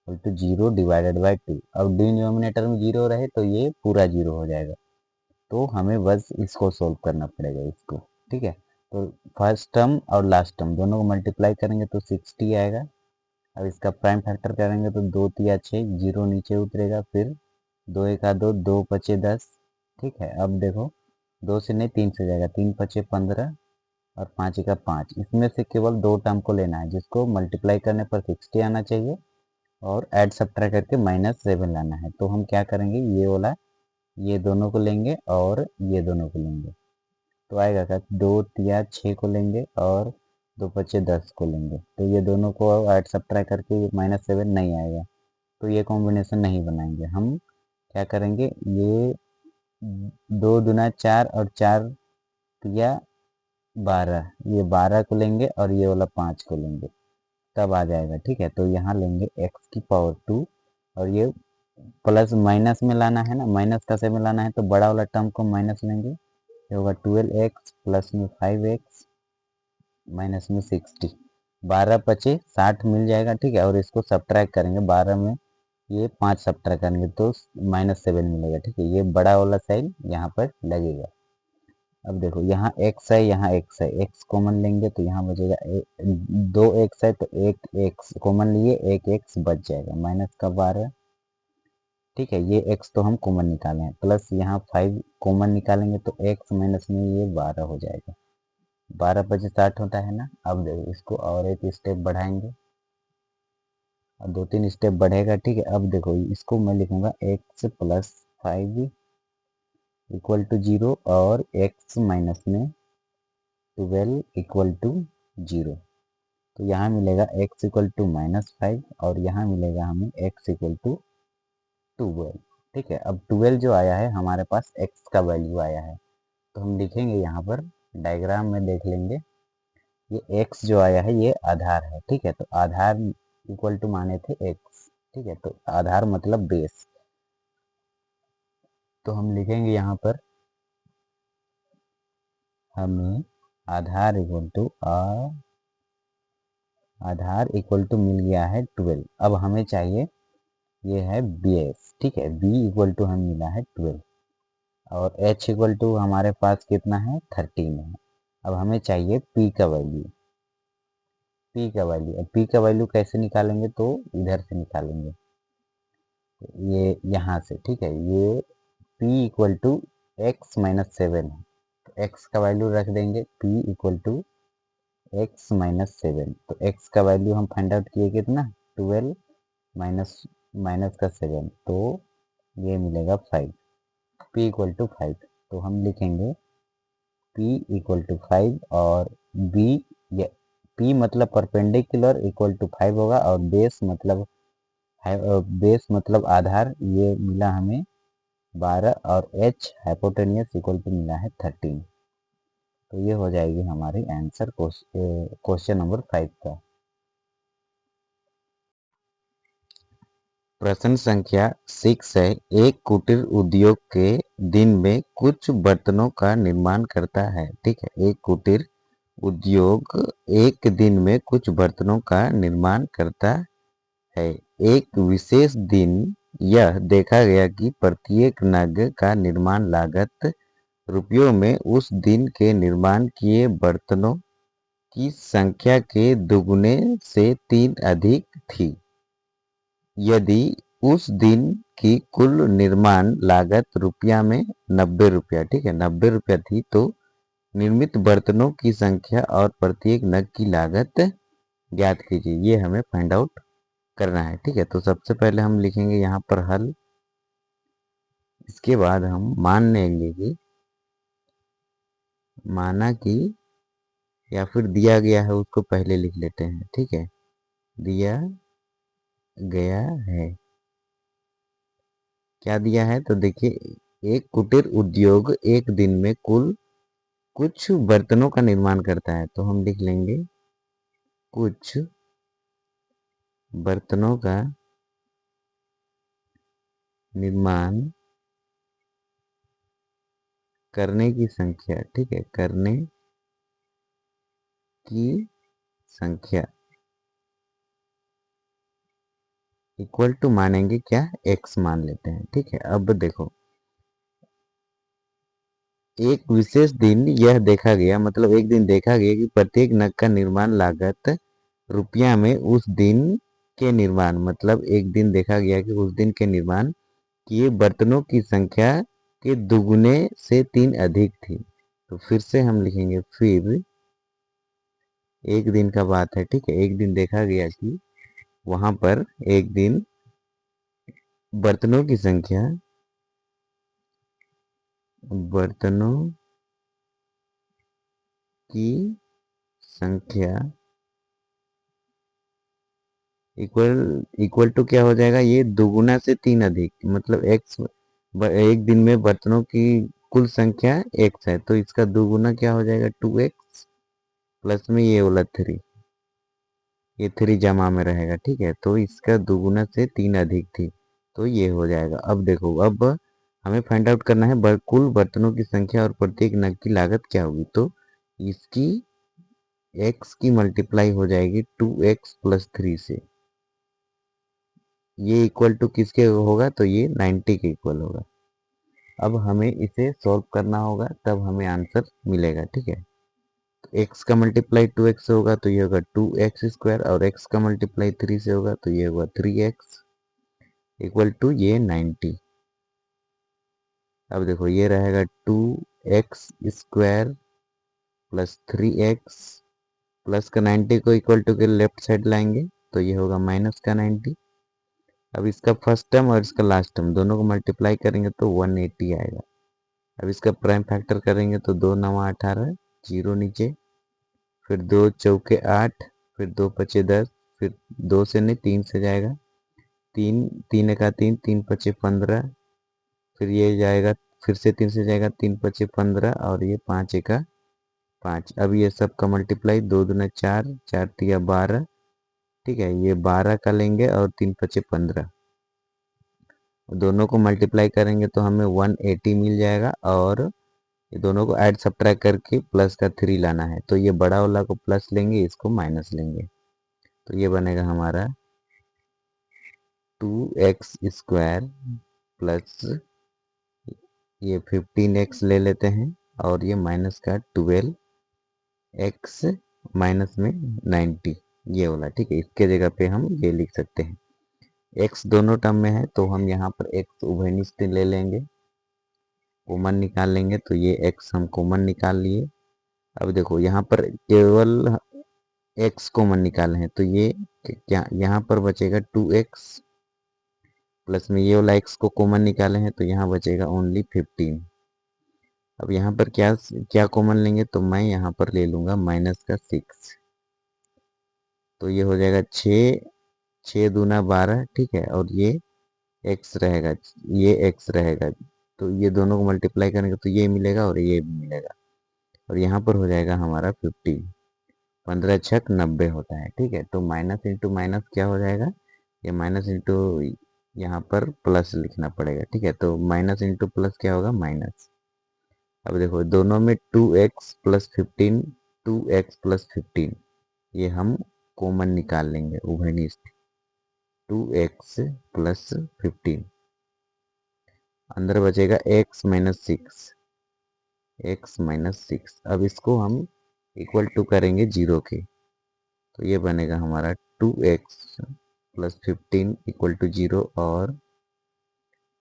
equal to 0 divided by 2। अब डिनोमिनेटर में 0 रहे तो ये पूरा 0 हो जाएगा, तो हमें बस इसको सोल्व करना पड़ेगा इसको। ठीक है, तो फर्स्ट टर्म और लास्ट टर्म दोनों को मल्टीप्लाई करेंगे तो 60 आएगा। अब इसका प्राइम फैक्टर करेंगे तो 2 तिया 6, 0 नीचे उतरेगा, फिर 2 एका 2, 2 पचे 10। ठीक है, अब देखो 2 से नहीं 3 से जाएगा, 3 पचे 15 और 5 एका 5। इसमें से केवल दो टर्म को लेना है जिसको मल्टीप्लाई करने पर 60 आना चाहिए और ऐड सब्ट्रैक्ट करके -7 लाना है। तो हम क्या करेंगे, ये वाला ये दोनों को लेंगे और ये दोनों को लेंगे, तो आएगा क्या, 2 तिया 6 को लेंगे और 2 पचे 10 को लेंगे, तो ये दोनों को ऐड सब्ट्रैक्ट करके -7 नहीं आएगा, तो ये कॉम्बिनेशन नहीं बनाएंगे। हम क्या करेंगे, ये 2 दूना 4 और 4 तिया 12, ये 12 को लेंगे और ये वाला 5 को लेंगे, तब आ जाएगा। ठीक है, तो यहाँ लेंगे x की पावर 2 और ये प्लस माइनस में लाना है ना, माइनस का से में लाना है तो बड़ा वाला टर्म को माइनस लेंगे, ये होगा 12x प्लस में 5x माइनस में 60, 12 पचे 60 मिल जाएगा। ठीक है, और इसको सब्ट्रैक्ट करेंगे, 12 में ये 5 सब्ट्रैक्ट करेंगे तो -7 मिलेगा। ठीक है, ये बड़ा वाला साइन यहाँ पर लगेगा। अब देखो यहाँ x है, यहाँ x है, x कॉमन लेंगे तो यहाँ बचेगा 2x है तो एक x कॉमन लिए, एक x बच जाएगा, माइनस का 12। ठीक है, ये x तो हम कॉमन निकाले हैं, प्लस यहाँ 5 कॉमन निकालेंगे तो x माइनस में ये 12 हो जाएगा, 12 पचे 60 होता है ना। अब देखो इसको और एक स्टेप बढ़ाएंगे और 2-3 स्टेप बढ़ेगा। ठीक है, अब देखो इसको मैं लिखूंगा x प्लस 5 इक्वल टू 0 और x माइनस में 12 इक्वल टू 0, तो यहाँ मिलेगा x इक्वल टू -5 और यहाँ मिलेगा हमें x इक्वल टू 12। ठीक है, अब 12 जो आया है हमारे पास x का वैल्यू आया है, तो हम लिखेंगे यहाँ पर, डायग्राम में देख लेंगे, ये x जो आया है ये आधार है। ठीक है, तो आधार इक्वल टू माने थे x। ठीक है, तो आधार मतलब बेस, तो हम लिखेंगे यहाँ पर हमें आधार इक्वल टू मिल गया है 12। अब हमें चाहिए ये है बेस। ठीक है, b इक्वल टू हमें मिला है 12 और h इक्वल टू हमारे पास कितना है 13 है। अब हमें चाहिए p का वैल्यू, अब p का वैल्यू कैसे निकालेंगे, तो इधर से निकालेंगे, ये यहाँ से। ठीक है, ये p equal to x minus 7 है, तो x का वैल्यू रख देंगे p equal to x minus 7, तो x का वैल्यू हम फाइंड आउट किए कितना, 12 माइनस का 7, तो ये मिलेगा 5, p इक्वल टू 5। तो हम लिखेंगे p इक्वल टू 5 और b, ये p मतलब परपेंडिकुलर इक्वल टू 5 होगा और बेस मतलब आधार, ये मिला हमें 12 और h हाइपोटेनियस इक्वल टू मिला है 13। तो ये हो जाएगी हमारी आंसर क्वेश्चन नंबर 5 का। प्रश्न संख्या 6 है, एक कुटीर उद्योग के दिन में कुछ बर्तनों का निर्माण करता है। ठीक है, एक कुटीर उद्योग एक दिन में कुछ बर्तनों का निर्माण करता है। एक विशेष दिन यह देखा गया कि प्रत्येक नग का निर्माण लागत रुपयों में उस दिन के निर्माण किए बर्तनों की संख्या के दुगुने से 3 अधिक थी। यदि उस दिन की कुल निर्माण लागत रुपया में 90 रुपया, ठीक है 90 रुपया थी, तो निर्मित बर्तनों की संख्या और प्रत्येक नग की लागत ज्ञात कीजिए। ये हमें फाइंड आउट करना है। ठीक है, तो सबसे पहले हम लिखेंगे यहाँ पर हल, इसके बाद हम मान लेंगे कि माना कि या फिर दिया गया है उसको पहले लिख लेते हैं। ठीक है, दिया गया है, क्या दिया है, तो देखिए एक कुटीर उद्योग एक दिन में कुल कुछ बर्तनों का निर्माण करता है, तो हम लिख लेंगे कुछ बर्तनों का निर्माण करने की संख्या। ठीक है, करने की संख्या, ठीक है, करने की संख्या इक्वल टू मानेंगे क्या, x मान लेते हैं। ठीक है, अब देखो एक विशेष दिन यह देखा गया, मतलब एक दिन देखा गया कि प्रत्येक नग का निर्माण लागत रुपया में उस दिन के निर्माण, मतलब एक दिन देखा गया कि उस दिन के निर्माण किए बर्तनों की संख्या के दुगुने से 3 अधिक थी। तो फिर से हम लिखेंगे, फिर एक दिन का बात है। ठीक है, एक दिन देखा गया कि वहां पर एक दिन बर्तनों की संख्या, बर्तनों की संख्या इक्वल इक्वल टू क्या हो जाएगा, ये दुगुना से 3 अधिक, मतलब एक्स, एक दिन में बर्तनों की कुल संख्या एक्स है, तो इसका दुगुना क्या हो जाएगा, 2x प्लस में ये वाला 3, ये 3 जमा में रहेगा। ठीक है, तो इसका दुगुना से 3 अधिक थी, तो ये हो जाएगा। अब देखो, अब हमें फाइंड आउट करना है कुल बर्तनों की संख्या और प्रत्येक नग की लागत क्या होगी। तो इसकी x की मल्टीप्लाई हो जाएगी 2x प्लस 3 से, ये इक्वल टू किसके होगा, तो ये 90 के इक्वल होगा। अब हमें इसे सॉल्व करना होगा, तब हमें आंसर मिलेगा। ठीक है, तो x का मल्टीप्लाई 2x से होगा तो ये होगा 2x स्क्वायर, और x का मल्टीप्लाई 3 से होगा तो ये होगा 3x इक्वल टू ये 90। अब देखो ये रहेगा 2x square plus 3x plus का 90 को इक्वल टू के लेफ्ट साइड लाएंगे तो ये होगा माइनस का 90। अब इसका फर्स्ट टर्म और इसका लास्ट टर्म दोनों को मल्टीप्लाई करेंगे तो 180 आएगा। अब इसका प्राइम फैक्टर करेंगे तो 2 9 18, 0 नीचे, फिर 2 चौके 8, फिर 2 पचे 10, फिर 2 से नहीं 3 से जाएगा, 3 3 का 3, 3 पचे 15, फिर ये जाएगा, फिर से 3 से जाएगा, 3 पचे 15, और ये 5 का 5। अब ये सब का मल्टीप्लाई, 2 दूना 4, 4 तिया 12। ठीक है, ये 12 का लेंगे और 3 पचे 15, दोनों को मल्टीप्लाई करेंगे तो हमें 180 मिल जाएगा, और ये दोनों को ऐड सब्ट्रैक्ट करके प्लस का 3 लाना है, तो ये बड़ा वाला को प्लस लेंगे, इसको माइनस लेंगे, तो ये बनेगा हमारा 2x स्क्वायर प्लस ये 15x ले लेते हैं, और ये माइनस का 12x माइनस में 90, ये वाला। ठीक है, इसके जगह पे हम ये लिख सकते हैं, x दोनों टर्म में है तो हम यहाँ पर x उभयनिष्ठ ले लेंगे, कॉमन निकाल लेंगे, तो ये x हम कॉमन निकाल लिए। अब देखो यहाँ पर केवल x कॉमन निकाले हैं, तो ये क्या यहाँ पर बचेगा 2x प्लस में ये वाला x को कॉमन निकाले हैं तो यहाँ बचेगा ओनली 15। अब यहाँ पर क्या क्या कॉमन लेंगे, तो मैं यहाँ पर ले लूँगा माइनस का 6, तो ये हो जाएगा 6, 6 दूना 12। ठीक है, और ये x रहेगा, ये x रहेगा, तो ये दोनों को मल्टीप्लाई करेंगे तो ये मिलेगा और ये भी मिलेगा, और यहाँ पर हो जाएगा हमारा 15, 15 छक 90 होता है। ठीक है, तो माइनस इंटू माइनस क्या हो जाएगा, ये माइनस इंटू यहाँ पर प्लस लिखना पड़ेगा। ठीक है, तो माइनस इंटू प्लस क्या होगा, माइनस। अब देखो दोनों में 2x प्लस 15, 2x प्लस 15 ये हम कॉमन निकाल लेंगे उभयनिष्ठ, 2x प्लस 15, अंदर बचेगा x माइनस 6, x माइनस 6। अब इसको हम इक्वल टू करेंगे 0 के, तो ये बनेगा हमारा 2x प्लस 15 इक्वल टू 0 और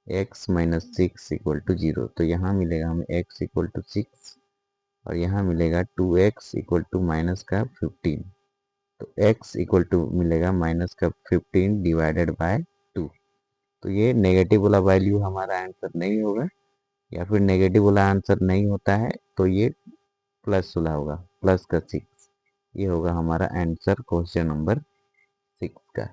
x माइनस 6 इक्वल टू 0। तो यहाँ मिलेगा हमें x इक्वल टू 6, और यहाँ मिलेगा 2x इक्वल टू माइनस का 15, तो x इक्वल टू मिलेगा माइनस का 15 डिवाइडेड बाय 2। तो ये नेगेटिव वाला वैल्यू हमारा आंसर नहीं होगा, या फिर नेगेटिव वाला आंसर नहीं होता है तो ये प्लस वाला होगा, प्लस का 6। ये होगा हमारा आंसर क्वेश्चन नंबर 6 का।